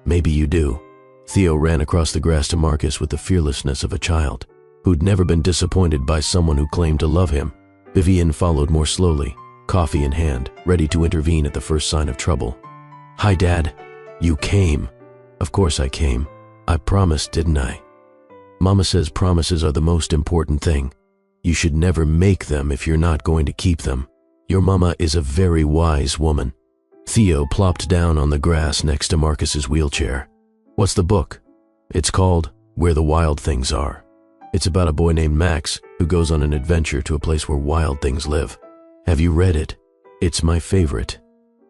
Maybe you do." Theo ran across the grass to Marcus with the fearlessness of a child who'd never been disappointed by someone who claimed to love him. Vivian followed more slowly, coffee in hand, ready to intervene at the first sign of trouble. "Hi, Dad. You came." "Of course I came. I promised, didn't I?" "Mama says promises are the most important thing. You should never make them if you're not going to keep them. Your mama is a very wise woman." Theo plopped down on the grass next to Marcus's wheelchair. "What's the book?" "It's called Where the Wild Things Are. It's about a boy named Max who goes on an adventure to a place where wild things live. Have you read it?" "It's my favorite.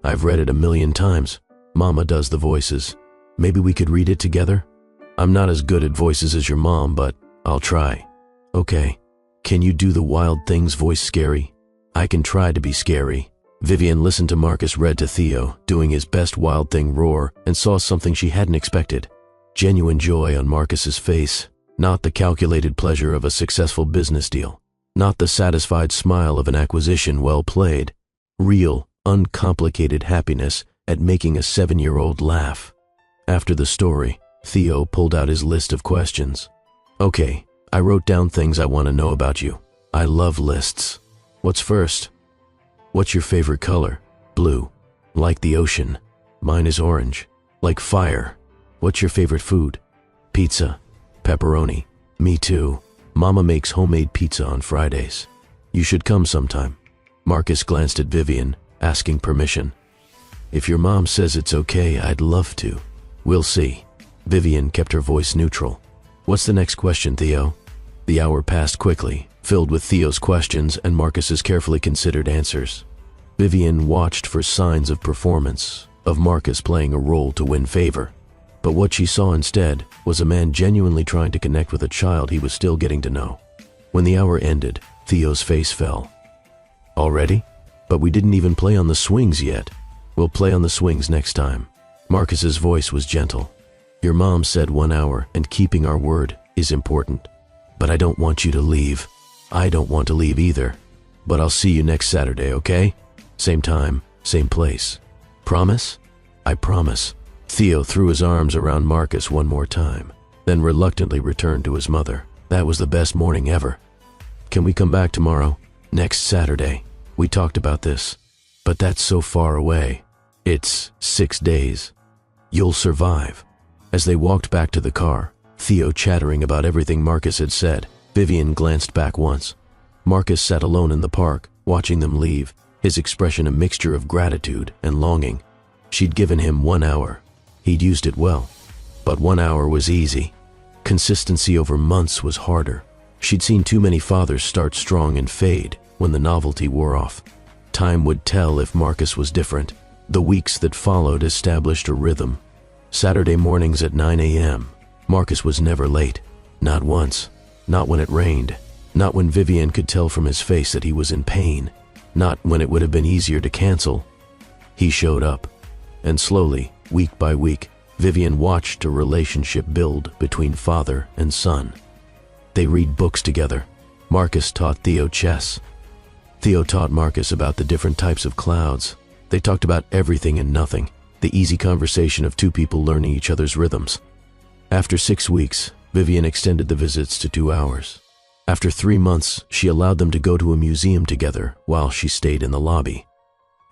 I've read it 1,000,000 times. Mama does the voices. Maybe we could read it together?" "I'm not as good at voices as your mom, but I'll try." "Okay. Can you do the Wild Things voice scary?" "I can try to be scary." Vivian listened to Marcus read to Theo, doing his best Wild Thing roar, and saw something she hadn't expected. Genuine joy on Marcus's face, not the calculated pleasure of a successful business deal, not the satisfied smile of an acquisition well played. Real, uncomplicated happiness at making a 7-year-old laugh. After the story, Theo pulled out his list of questions. "Okay, I wrote down things I want to know about you. I love lists. What's first?" "What's your favorite color?" "Blue. Like the ocean. Mine is orange. Like fire." "What's your favorite food?" "Pizza. Pepperoni." "Me too. Mama makes homemade pizza on Fridays. You should come sometime." Marcus glanced at Vivian, asking permission. "If your mom says it's okay, I'd love to. We'll see." Vivian kept her voice neutral. "What's the next question, Theo?" The hour passed quickly, filled with Theo's questions and Marcus's carefully considered answers. Vivian watched for signs of performance, of Marcus playing a role to win favor. But what she saw instead was a man genuinely trying to connect with a child he was still getting to know. When the hour ended, Theo's face fell. "Already? But we didn't even play on the swings yet." "We'll play on the swings next time." Marcus's voice was gentle. "Your mom said 1 hour, and keeping our word is important. But I don't want you to leave. I don't want to leave either. But I'll see you next Saturday, okay? Same time, same place. Promise? I promise. Theo threw his arms around Marcus one more time, then reluctantly returned to his mother. That was the best morning ever. Can we come back tomorrow? Next Saturday. We talked about this. But that's so far away. It's 6 days. You'll survive. As they walked back to the car, Theo chattering about everything Marcus had said, Vivian glanced back once. Marcus sat alone in the park, watching them leave, his expression a mixture of gratitude and longing. She'd given him 1 hour. He'd used it well. But 1 hour was easy. Consistency over months was harder. She'd seen too many fathers start strong and fade when the novelty wore off. Time would tell if Marcus was different. The weeks that followed established a rhythm. Saturday mornings at 9 a.m., Marcus was never late. Not once. Not when it rained. Not when Vivian could tell from his face that he was in pain. Not when it would have been easier to cancel. He showed up. And slowly, week by week, Vivian watched a relationship build between father and son. They read books together. Marcus taught Theo chess. Theo taught Marcus about the different types of clouds. They talked about everything and nothing, the easy conversation of two people learning each other's rhythms. After 6 weeks, Vivian extended the visits to 2 hours. After 3 months, she allowed them to go to a museum together while she stayed in the lobby.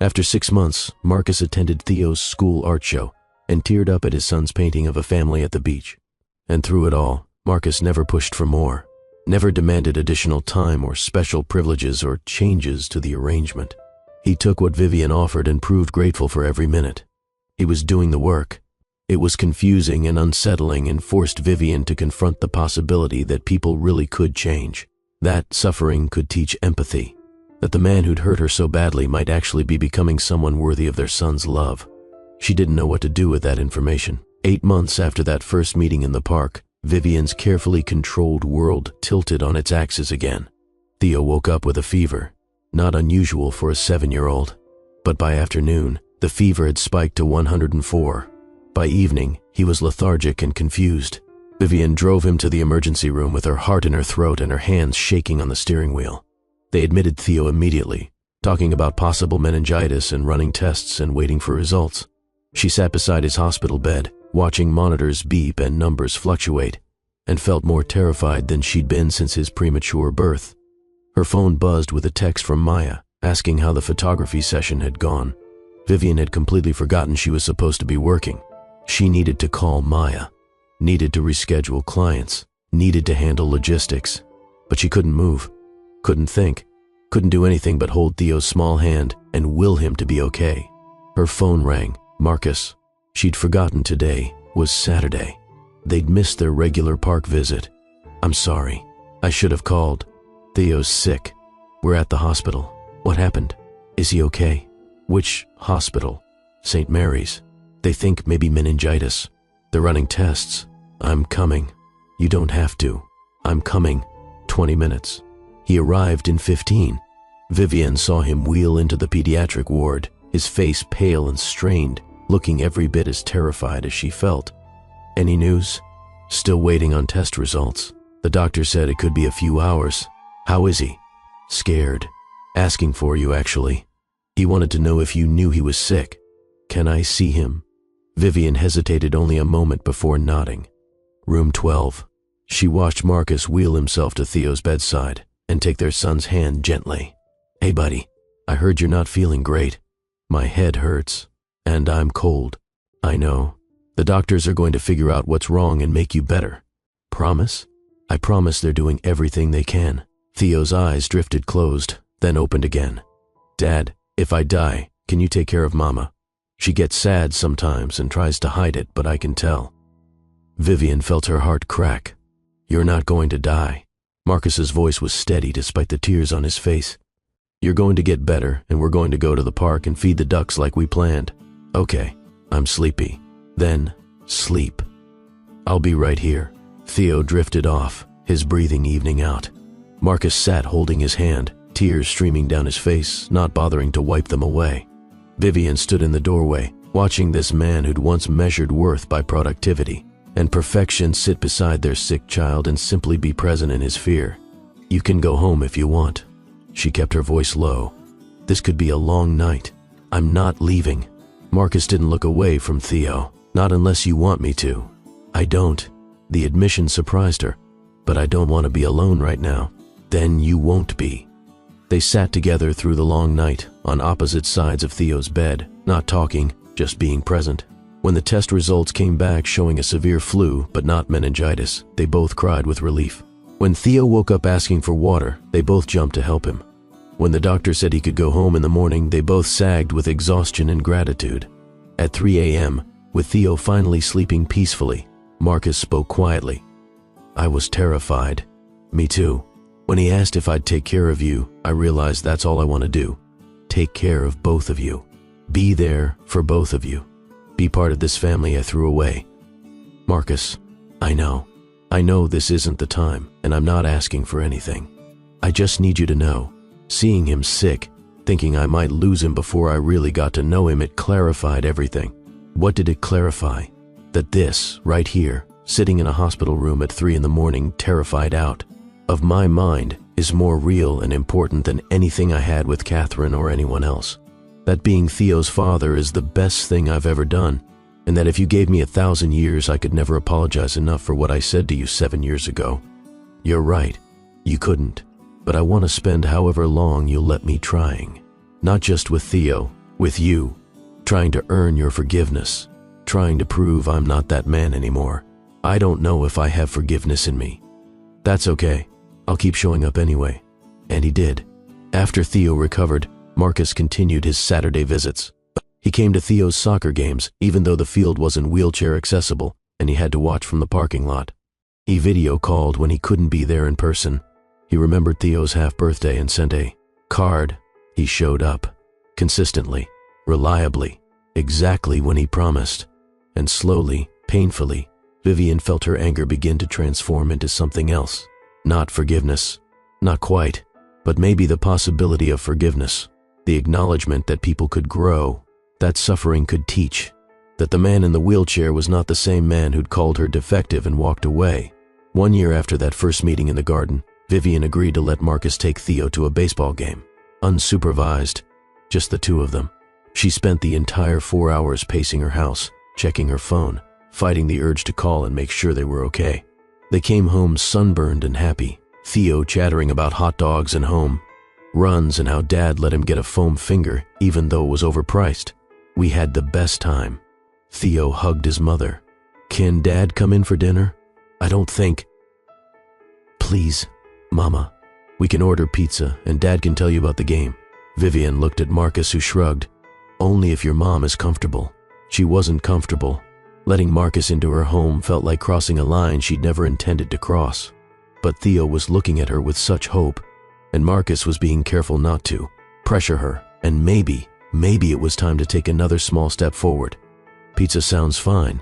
After 6 months, Marcus attended Theo's school art show and teared up at his son's painting of a family at the beach. And through it all, Marcus never pushed for more, never demanded additional time or special privileges or changes to the arrangement. He took what Vivian offered and proved grateful for every minute. He was doing the work. It was confusing and unsettling and forced Vivian to confront the possibility that people really could change, that suffering could teach empathy, that the man who'd hurt her so badly might actually be becoming someone worthy of their son's love. She didn't know what to do with that information. 8 months after that first meeting in the park, Vivian's carefully controlled world tilted on its axis again. Theo woke up with a fever, not unusual for a 7-year-old. But by afternoon, the fever had spiked to 104. By evening, he was lethargic and confused. Vivian drove him to the emergency room with her heart in her throat and her hands shaking on the steering wheel. They admitted Theo immediately, talking about possible meningitis and running tests and waiting for results. She sat beside his hospital bed, watching monitors beep and numbers fluctuate, and felt more terrified than she'd been since his premature birth. Her phone buzzed with a text from Maya, asking how the photography session had gone. Vivian had completely forgotten she was supposed to be working. She needed to call Maya, needed to reschedule clients, needed to handle logistics. But she couldn't move, couldn't think, couldn't do anything but hold Theo's small hand and will him to be okay. Her phone rang. Marcus. She'd forgotten today was Saturday. They'd missed their regular park visit. I'm sorry. I should have called. Theo's sick. We're at the hospital. What happened? Is he okay? Which hospital? St. Mary's. They think maybe meningitis. They're running tests. I'm coming. You don't have to. I'm coming. 20 minutes. He arrived in 15. Vivian saw him wheel into the pediatric ward, his face pale and strained, looking every bit as terrified as she felt. Any news? Still waiting on test results. The doctor said it could be a few hours. How is he? Scared. Asking for you, actually. He wanted to know if you knew he was sick. Can I see him? Vivian hesitated only a moment before nodding. Room 12. She watched Marcus wheel himself to Theo's bedside and take their son's hand gently. Hey, buddy, I heard you're not feeling great. My head hurts, and I'm cold. I know. The doctors are going to figure out what's wrong and make you better. Promise? I promise they're doing everything they can. Theo's eyes drifted closed, then opened again. Dad, if I die, can you take care of Mama? She gets sad sometimes and tries to hide it, but I can tell. Vivian felt her heart crack. You're not going to die. Marcus's voice was steady despite the tears on his face. You're going to get better, and we're going to go to the park and feed the ducks like we planned. Okay, I'm sleepy. Then, sleep. I'll be right here. Theo drifted off, his breathing evening out. Marcus sat holding his hand, tears streaming down his face, not bothering to wipe them away. Vivian stood in the doorway, watching this man who'd once measured worth by productivity. and perfection sit beside their sick child and simply be present in his fear. You can go home if you want. She kept her voice low. This could be a long night. I'm not leaving. Marcus didn't look away from Theo. Not unless you want me to. I don't. The admission surprised her. But I don't want to be alone right now. Then you won't be. They sat together through the long night, on opposite sides of Theo's bed, not talking, just being present. When the test results came back showing a severe flu, but not meningitis, they both cried with relief. When Theo woke up asking for water, they both jumped to help him. When the doctor said he could go home in the morning, they both sagged with exhaustion and gratitude. At 3 a.m., with Theo finally sleeping peacefully, Marcus spoke quietly. I was terrified. Me too. When he asked if I'd take care of you, I realized that's all I want to do. Take care of both of you. Be there for both of you. Be part of this family I threw away. Marcus, I know this isn't the time, and I'm not asking for anything. I just need you to know, seeing him sick, thinking I might lose him before I really got to know him, it clarified everything. What did it clarify? That this, right here, sitting in a hospital room at 3 a.m, terrified out of my mind, is more real and important than anything I had with Catherine or anyone else. That being Theo's father is the best thing I've ever done, and that if you gave me 1,000 years, I could never apologize enough for what I said to you 7 years ago. You're right, you couldn't, but I want to spend however long you'll let me trying. Not just with Theo, with you, trying to earn your forgiveness, trying to prove I'm not that man anymore. I don't know if I have forgiveness in me. That's okay. I'll keep showing up anyway. And he did. After Theo recovered, Marcus continued his Saturday visits. He came to Theo's soccer games, even though the field wasn't wheelchair accessible and he had to watch from the parking lot. He video called when he couldn't be there in person. He remembered Theo's half-birthday and sent a card. He showed up. Consistently, reliably, exactly when he promised. And slowly, painfully, Vivian felt her anger begin to transform into something else. Not forgiveness. Not quite. But maybe the possibility of forgiveness. The acknowledgement that people could grow. That suffering could teach. That the man in the wheelchair was not the same man who'd called her defective and walked away. 1 year after that first meeting in the garden, Vivian agreed to let Marcus take Theo to a baseball game. Unsupervised. Just the two of them. She spent the entire 4 hours pacing her house, checking her phone, fighting the urge to call and make sure they were okay. They came home sunburned and happy, Theo chattering about hot dogs and home runs and how Dad let him get a foam finger even though it was overpriced. We had the best time. Theo hugged his mother. Can Dad come in for dinner? I don't think. Please, Mama. We can order pizza and Dad can tell you about the game. Vivian looked at Marcus, who shrugged. Only if your mom is comfortable. She wasn't comfortable. Letting Marcus into her home felt like crossing a line she'd never intended to cross. But Theo was looking at her with such hope, and Marcus was being careful not to pressure her, and maybe it was time to take another small step forward. Pizza sounds fine.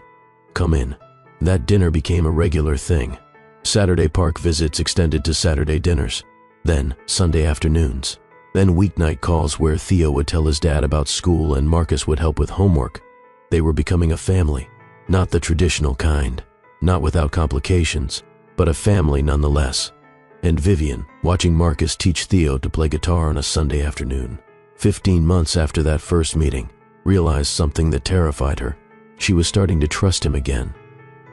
Come in. That dinner became a regular thing. Saturday park visits extended to Saturday dinners, then Sunday afternoons, then weeknight calls where Theo would tell his dad about school and Marcus would help with homework. They were becoming a family. Not the traditional kind, not without complications, but a family nonetheless. And Vivian, watching Marcus teach Theo to play guitar on a Sunday afternoon, 15 months after that first meeting, realized something that terrified her. She was starting to trust him again.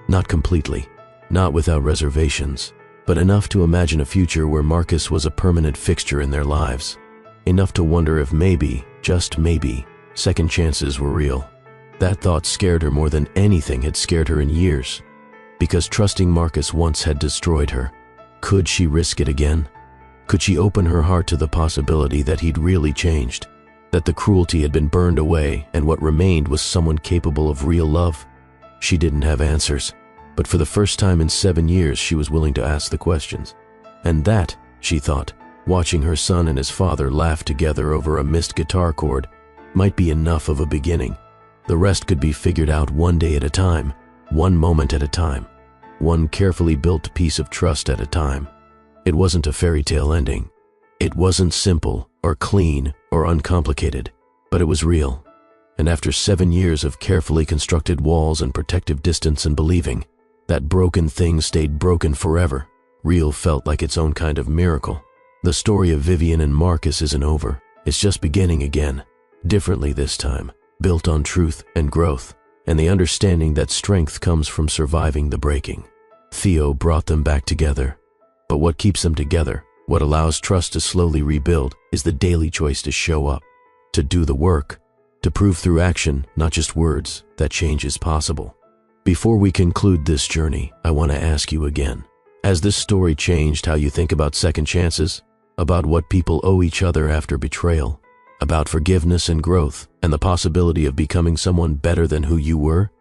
Not completely, not without reservations, but enough to imagine a future where Marcus was a permanent fixture in their lives. Enough to wonder if maybe, just maybe, second chances were real. That thought scared her more than anything had scared her in years, because trusting Marcus once had destroyed her. Could she risk it again? Could she open her heart to the possibility that he'd really changed, that the cruelty had been burned away and what remained was someone capable of real love? She didn't have answers, but for the first time in 7 years she was willing to ask the questions. And that, she thought, watching her son and his father laugh together over a missed guitar chord, might be enough of a beginning. The rest could be figured out one day at a time, one moment at a time, one carefully built piece of trust at a time. It wasn't a fairy tale ending. It wasn't simple or clean or uncomplicated, but it was real. And after 7 years of carefully constructed walls and protective distance and believing, That broken thing stayed broken forever. Real felt like its own kind of miracle. The story of Vivian and Marcus isn't over. It's just beginning again. Differently this time, built on truth and growth, and the understanding that strength comes from surviving the breaking. Theo brought them back together. But what keeps them together, what allows trust to slowly rebuild, is the daily choice to show up, to do the work, to prove through action, not just words, that change is possible. Before we conclude this journey, I want to ask you again, has this story changed how you think about second chances, about what people owe each other after betrayal, about forgiveness and growth, and the possibility of becoming someone better than who you were?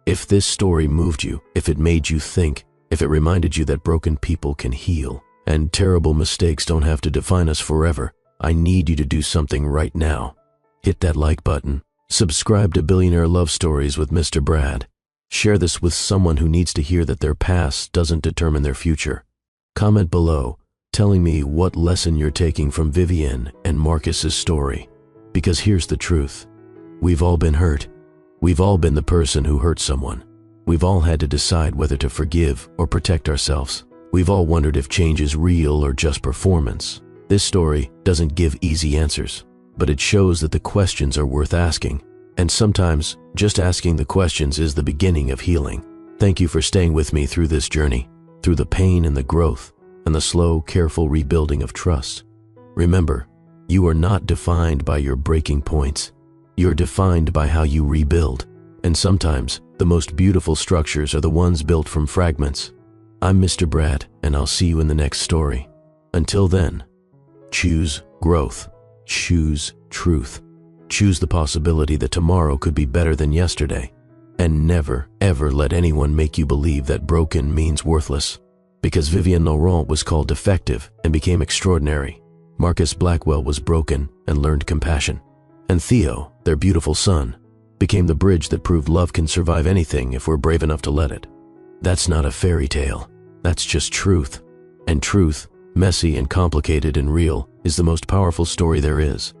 If this story moved you, if it made you think, if it reminded you that broken people can heal, and terrible mistakes don't have to define us forever, I need you to do something right now. Hit that like button. Subscribe to Billionaire Love Stories with Mr. Brad. Share this with someone who needs to hear that their past doesn't determine their future. Comment below, telling me what lesson you're taking from Vivian and Marcus's story. Because here's the truth. We've all been hurt. We've all been the person who hurt someone. We've all had to decide whether to forgive or protect ourselves. We've all wondered if change is real or just performance. This story doesn't give easy answers, but it shows that the questions are worth asking. And sometimes, just asking the questions is the beginning of healing. Thank you for staying with me through this journey, through the pain and the growth, and the slow, careful rebuilding of trust. Remember, you are not defined by your breaking points. You're defined by how you rebuild. And sometimes, the most beautiful structures are the ones built from fragments. I'm Mr. Brad, and I'll see you in the next story. Until then, choose growth. Choose truth. Choose the possibility that tomorrow could be better than yesterday. And never, ever let anyone make you believe that broken means worthless. Because Vivian Laurent was called defective and became extraordinary, Marcus Blackwell was broken and learned compassion. And Theo, their beautiful son, became the bridge that proved love can survive anything if we're brave enough to let it. That's not a fairy tale. That's just truth. And truth, messy and complicated and real, is the most powerful story there is.